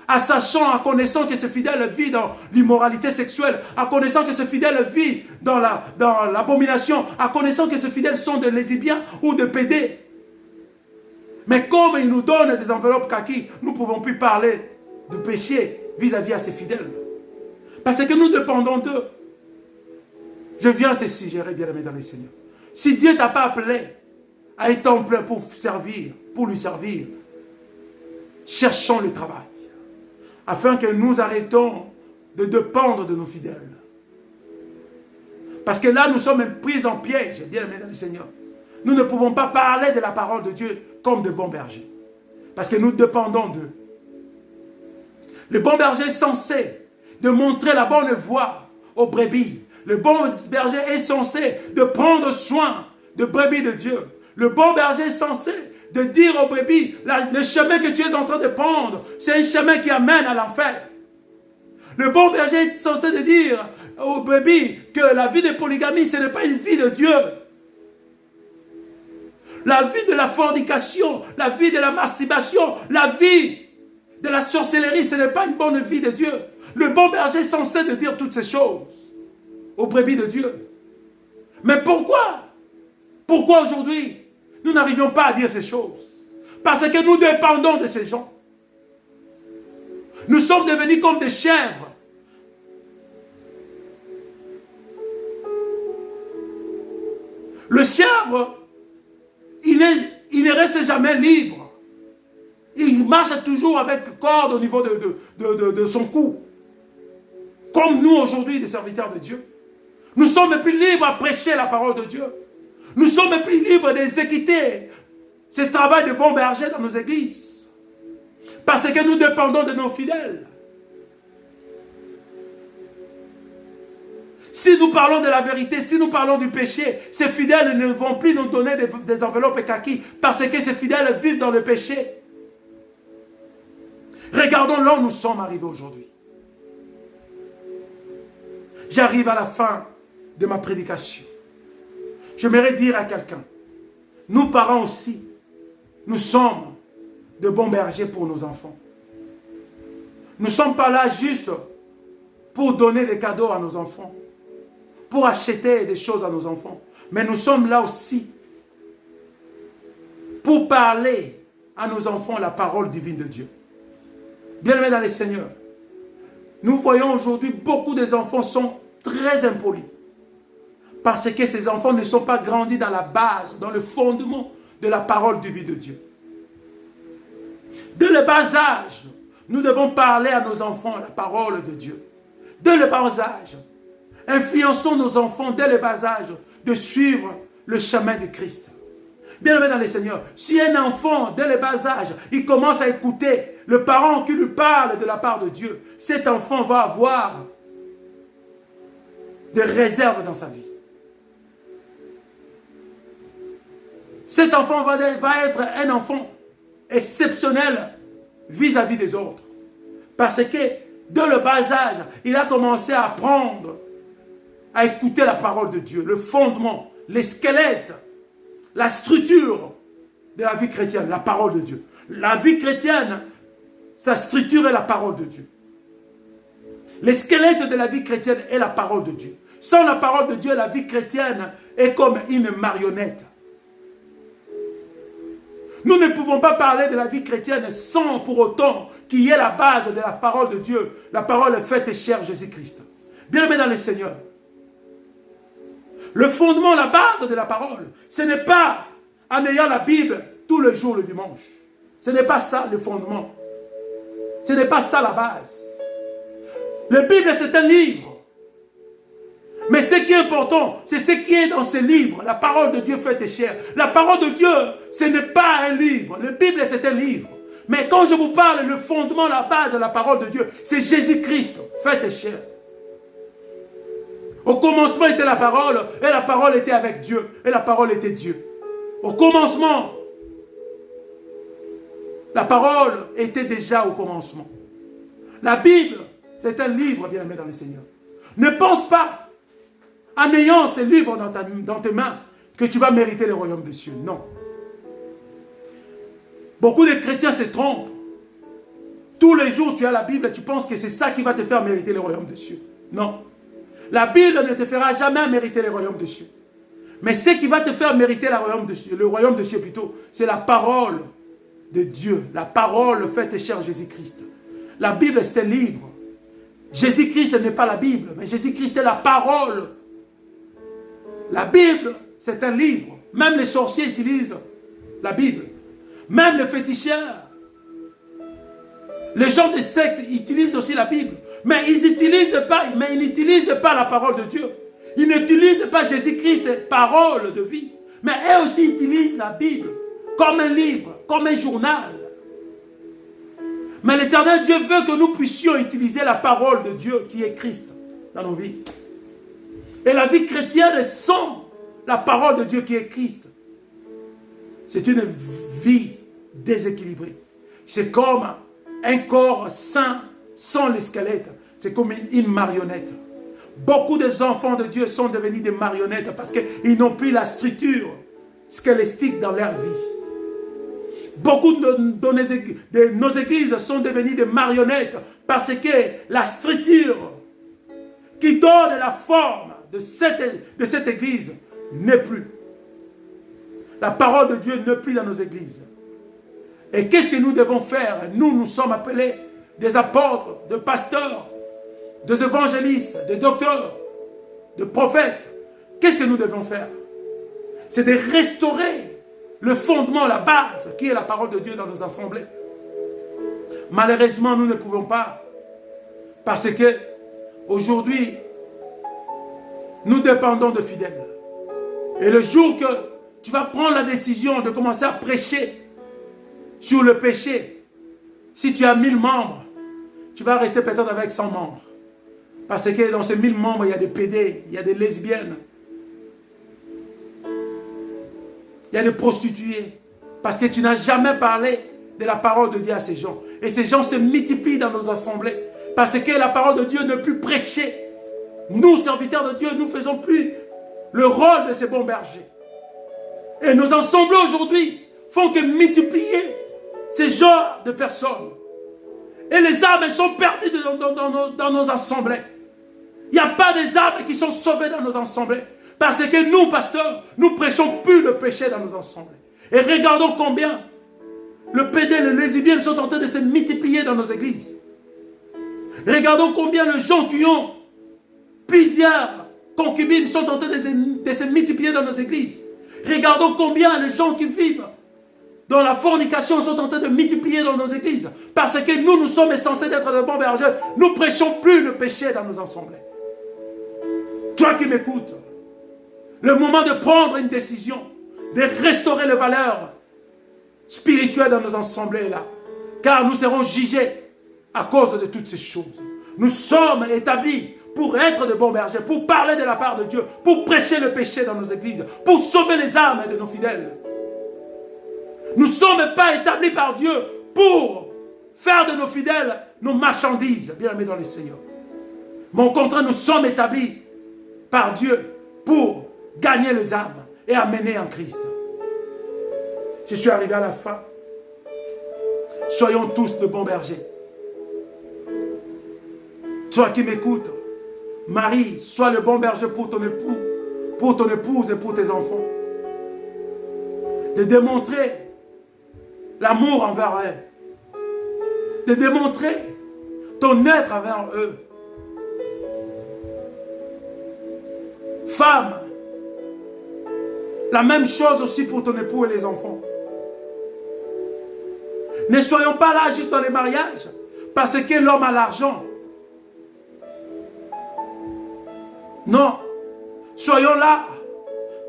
S1: En sachant, en connaissant que ce fidèle vit dans l'immoralité sexuelle, en connaissant que ce fidèle vit dans l'abomination, en connaissant que ce fidèles sont des lesbiens ou des pédés. Mais comme ils nous donnent des enveloppes kaki, nous ne pouvons plus parler de péché vis-à-vis à ces fidèles. Parce que nous dépendons d'eux. Je viens te suggérer, bien-aimé dans le Seigneur. Si Dieu ne t'a pas appelé à un temps plein pour servir, pour lui servir, cherchons le travail. Afin que nous arrêtons de dépendre de nos fidèles. Parce que là, nous sommes pris en piège, bien-aimé dans le Seigneur. Nous ne pouvons pas parler de la parole de Dieu comme de bons bergers. Parce que nous dépendons d'eux. Le bon berger est censé de montrer la bonne voie aux brebis. Le bon berger est censé de prendre soin de brebis de Dieu. Le bon berger est censé de dire aux brebis, le chemin que tu es en train de prendre, c'est un chemin qui amène à l'enfer. Le bon berger est censé de dire aux brebis que la vie de polygamie, ce n'est pas une vie de Dieu. La vie de la fornication, la vie de la masturbation, la vie de la sorcellerie, ce n'est pas une bonne vie de Dieu. Le bon berger est censé de dire toutes ces choses aux brebis de Dieu. Mais pourquoi? Pourquoi aujourd'hui nous n'arrivions pas à dire ces choses? Parce que nous dépendons de ces gens. Nous sommes devenus comme des chèvres. Le chèvre, il ne reste jamais libre. Il marche toujours avec corde au niveau de son cou. Comme nous aujourd'hui, des serviteurs de Dieu. Nous sommes plus libres à prêcher la parole de Dieu. Nous sommes plus libres d'exécuter ce travail de bon berger dans nos églises. Parce que nous dépendons de nos fidèles. Si nous parlons de la vérité, si nous parlons du péché, ces fidèles ne vont plus nous donner des enveloppes kaki parce que ces fidèles vivent dans le péché. Regardons là où nous sommes arrivés aujourd'hui. J'arrive à la fin de ma prédication. J'aimerais dire à quelqu'un, nous parents aussi, nous sommes de bons bergers pour nos enfants. Nous ne sommes pas là juste pour donner des cadeaux à nos enfants, pour acheter des choses à nos enfants, mais nous sommes là aussi pour parler à nos enfants la parole divine de Dieu. Bien-aimés dans les Seigneurs, nous voyons aujourd'hui beaucoup des enfants sont très impolis. Parce que ces enfants ne sont pas grandis dans la base, dans le fondement de la parole divine de Dieu. Dès le bas âge, nous devons parler à nos enfants la parole de Dieu. Dès le bas âge, influençons nos enfants dès le bas âge de suivre le chemin de Christ. Bien-aimé dans les Seigneurs, si un enfant, dès le bas âge, il commence à écouter le parent qui lui parle de la part de Dieu, cet enfant va avoir des réserves dans sa vie. Cet enfant va être un enfant exceptionnel vis-à-vis des autres. Parce que, dès le bas âge, il a commencé à apprendre à écouter la parole de Dieu, le fondement, les squelettes, la structure de la vie chrétienne, la parole de Dieu. La vie chrétienne, sa structure est la parole de Dieu. Les squelettes de la vie chrétienne est la parole de Dieu. Sans la parole de Dieu, la vie chrétienne est comme une marionnette. Nous ne pouvons pas parler de la vie chrétienne sans pour autant qu'il y ait la base de la parole de Dieu, la parole faite et chère Jésus-Christ. Bien-aimés dans le Seigneur, le fondement, la base de la parole, ce n'est pas en ayant la Bible tous les jours le dimanche. Ce n'est pas ça le fondement. Ce n'est pas ça la base. La Bible, c'est un livre. Mais ce qui est important, c'est ce qui est dans ce livre, la parole de Dieu faite et chère. La parole de Dieu, ce n'est pas un livre. La Bible, c'est un livre. Mais quand je vous parle, le fondement, la base de la parole de Dieu, c'est Jésus-Christ, faite et chère. Au commencement était la parole, et la parole était avec Dieu, et la parole était Dieu. Au commencement, la parole était déjà au commencement. La Bible, c'est un livre, bien aimé dans le Seigneur. Ne pense pas, en ayant ce livre dans tes mains, que tu vas mériter le royaume des cieux. Non. Beaucoup de chrétiens se trompent. Tous les jours, tu as la Bible et tu penses que c'est ça qui va te faire mériter le royaume des cieux. Non. La Bible ne te fera jamais mériter le royaume des cieux. Mais ce qui va te faire mériter le royaume des cieux plutôt, c'est la parole de Dieu. La parole faite et chère Jésus-Christ. La Bible, c'est un livre. Jésus-Christ n'est pas la Bible, mais Jésus-Christ est la parole
S2: La Bible, c'est un livre. Même les sorciers utilisent la Bible. Même les féticheurs. Les gens des sectes utilisent aussi la Bible. Mais ils n'utilisent pas la parole de Dieu. Ils n'utilisent pas Jésus-Christ, parole de vie. Mais eux aussi utilisent la Bible comme un livre, comme un journal. Mais l'Éternel Dieu veut que nous puissions utiliser la parole de Dieu qui est Christ dans nos vies. Et la vie chrétienne est sans la parole de Dieu qui est Christ. C'est une vie déséquilibrée. C'est comme un corps sain sans les squelettes. C'est comme une marionnette. Beaucoup des enfants de Dieu sont devenus des marionnettes parce qu'ils n'ont plus la structure squelettique dans leur vie. Beaucoup de nos églises sont devenues des marionnettes parce que la structure qui donne la forme de cette église n'est plus. La parole de Dieu n'est plus dans nos églises. Et qu'est-ce que nous devons faire? Nous sommes appelés des apôtres, de pasteurs, des évangélistes, des docteurs, de prophètes. Qu'est-ce que nous devons faire? C'est de restaurer le fondement, la base, qui est la parole de Dieu dans nos assemblées. Malheureusement, nous ne pouvons pas. Parce que, aujourd'hui, nous dépendons de fidèles. Et le jour que tu vas prendre la décision de commencer à prêcher sur le péché, si tu as 1000 membres, tu vas rester peut-être avec 100 membres. Parce que dans ces 1000 membres, il y a des pédés, il y a des lesbiennes, il y a des prostituées. Parce que tu n'as jamais parlé de la parole de Dieu à ces gens. Et ces gens se multiplient dans nos assemblées. Parce que la parole de Dieu ne plus prêcher. Nous, serviteurs de Dieu, nous ne faisons plus le rôle de ces bons bergers. Et nos assemblées aujourd'hui font que multiplier ces genres de personnes. Et les âmes sont perdues dans nos assemblées. Il n'y a pas des âmes qui sont sauvées dans nos assemblées. Parce que nous, pasteurs, nous prêchons plus le péché dans nos assemblées. Et regardons combien le pédé, les lesbiennes sont en train de se multiplier dans nos églises. Regardons combien les gens qui ont plusieurs concubines sont en train de se multiplier dans nos églises. Regardons combien les gens qui vivent dans la fornication sont en train de multiplier dans nos églises. Parce que nous sommes censés être de bons bergers. Nous ne prêchons plus le péché dans nos assemblées. Toi qui m'écoutes, le moment de prendre une décision, de restaurer les valeurs spirituelles dans nos assemblées est là. Car nous serons jugés à cause de toutes ces choses. Nous sommes établis pour être de bons bergers, pour parler de la part de Dieu, pour prêcher le péché dans nos églises, pour sauver les âmes de nos fidèles. Nous ne sommes pas établis par Dieu pour faire de nos fidèles nos marchandises, bien aimés dans les Seigneurs. Mais au contraire, nous sommes établis par Dieu pour gagner les âmes et amener en Christ. Je suis arrivé à la fin. Soyons tous de bons bergers. Toi qui m'écoutes, Marie, sois le bon berger pour ton époux, pour ton épouse et pour tes enfants. De démontrer l'amour envers eux. De démontrer ton être envers eux. Femme, la même chose aussi pour ton époux et les enfants. Ne soyons pas là juste dans les mariages parce que l'homme a l'argent. Non, soyons là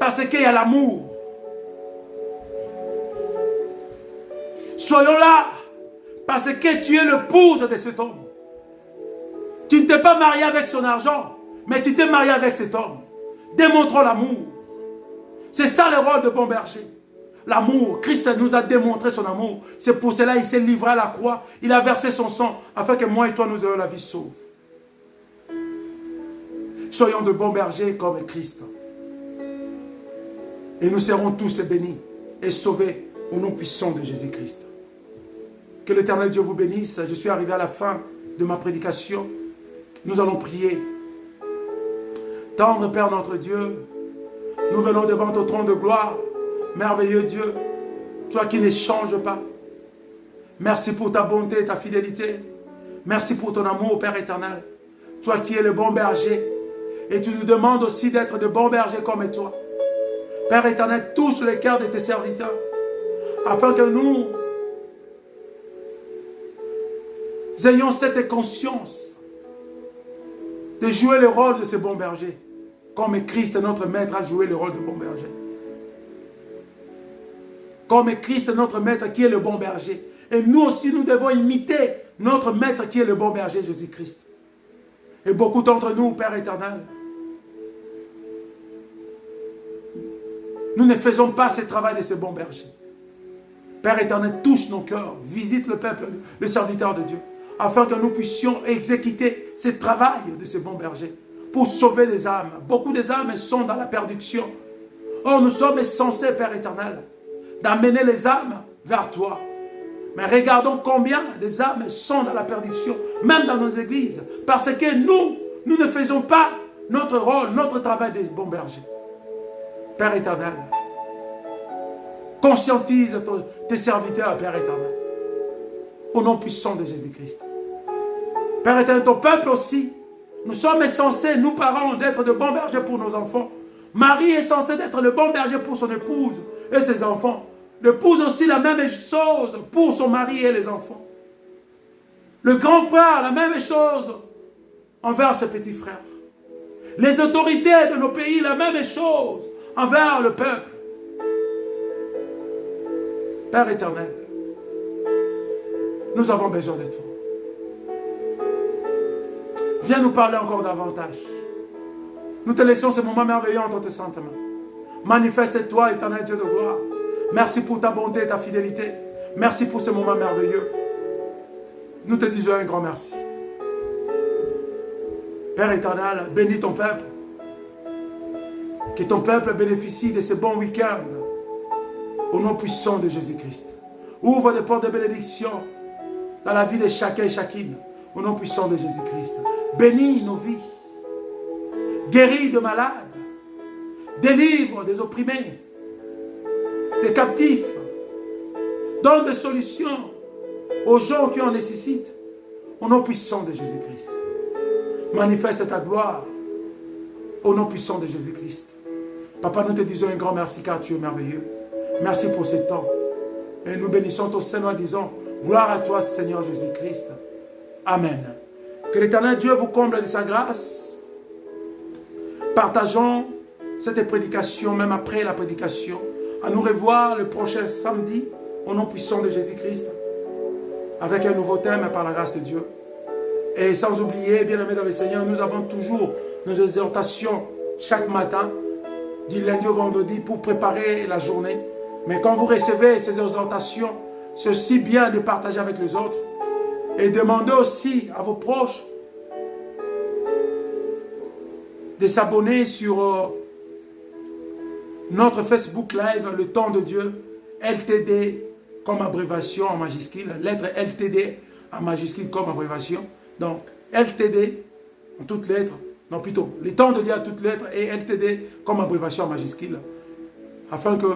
S2: parce qu'il y a l'amour. Soyons là parce que tu es l'épouse de cet homme. Tu ne t'es pas marié avec son argent, mais tu t'es marié avec cet homme. Démontrons l'amour. C'est ça le rôle de bon berger. L'amour. Christ nous a démontré son amour. C'est pour cela qu'il s'est livré à la croix. Il a versé son sang afin que moi et toi nous ayons la vie sauve. Soyons de bons bergers comme Christ. Et nous serons tous bénis et sauvés au nom puissant de Jésus-Christ. Que l'Éternel Dieu vous bénisse. Je suis arrivé à la fin de ma prédication. Nous allons prier. Tendre Père notre Dieu, nous venons devant ton trône de gloire. Merveilleux Dieu, toi qui ne changes pas. Merci pour ta bonté et ta fidélité. Merci pour ton amour, Père éternel. Toi qui es le bon berger. Et tu nous demandes aussi d'être de bons bergers comme toi. Père éternel, touche les cœurs de tes serviteurs, afin que nous ayons cette conscience de jouer le rôle de ce bon berger, comme Christ, notre maître, a joué le rôle de bon berger. Comme Christ, notre maître, qui est le bon berger. Et nous aussi, nous devons imiter notre maître qui est le bon berger, Jésus-Christ. Et beaucoup d'entre nous, Père éternel, nous ne faisons pas ce travail de ce bon berger. Père éternel, touche nos cœurs, visite le peuple, le serviteur de Dieu, afin que nous puissions exécuter ce travail de ce bon berger, pour sauver des âmes. Beaucoup des âmes sont dans la perdition. Or, nous sommes censés, Père éternel, d'amener les âmes vers toi. Mais regardons combien des âmes sont dans la perdition, même dans nos églises, parce que nous ne faisons pas notre rôle, notre travail de bon berger. Père éternel, conscientise tes serviteurs, Père éternel, au nom puissant de Jésus-Christ. Père éternel, ton peuple aussi, nous sommes censés, nous parents, d'être de bons bergers pour nos enfants. Marie est censée être le bon berger pour son épouse et ses enfants. L'épouse aussi la même chose pour son mari et les enfants. Le grand frère, la même chose envers ses petits frères. Les autorités de nos pays, la même chose envers le peuple. Père éternel, nous avons besoin de toi. Viens nous parler encore davantage. Nous te laissons ce moment merveilleux entre tes saintes mains. Manifeste-toi, éternel Dieu de gloire. Merci pour ta bonté et ta fidélité. Merci pour ce moment merveilleux. Nous te disons un grand merci. Père éternel, bénis ton peuple. Que ton peuple bénéficie de ce bon week-end. Au nom puissant de Jésus-Christ. Ouvre des portes de bénédiction dans la vie de chacun et chacune. Au nom puissant de Jésus-Christ. Bénis nos vies. Guéris de malades. Délivre des opprimés. Des captifs. Donne des solutions aux gens qui en nécessitent. Au nom puissant de Jésus-Christ. Manifeste ta gloire. Au nom puissant de Jésus-Christ. Papa, nous te disons un grand merci car tu es merveilleux. Merci pour ce temps. Et nous bénissons ton Seigneur en disant gloire à toi Seigneur Jésus-Christ. Amen. Que l'Éternel Dieu vous comble de sa grâce. Partageons cette prédication même après la prédication. À nous revoir le prochain samedi au nom puissant de Jésus-Christ. Avec un nouveau thème par la grâce de Dieu. Et sans oublier, bien-aimés dans le Seigneur, nous avons toujours nos exhortations chaque matin, du lundi au vendredi, pour préparer la journée. Mais quand vous recevez ces exhortations, c'est aussi bien de partager avec les autres. Et demandez aussi à vos proches de s'abonner sur notre Facebook Live, le temps de Dieu, LTD comme abréviation en majuscule, lettre LTD en majuscule comme abréviation. Donc, LTD en toutes lettres, non plutôt, le temps de Dieu à toutes lettres et LTD comme abréviation en majuscule, afin que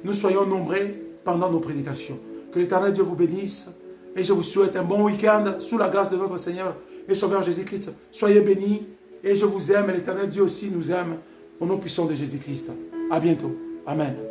S2: nous soyons nombreux pendant nos prédications. Que l'Éternel Dieu vous bénisse et je vous souhaite un bon week-end sous la grâce de notre Seigneur et Sauveur Jésus-Christ. Soyez bénis et je vous aime et l'Éternel Dieu aussi nous aime au nom puissant de Jésus-Christ. À bientôt. Amen.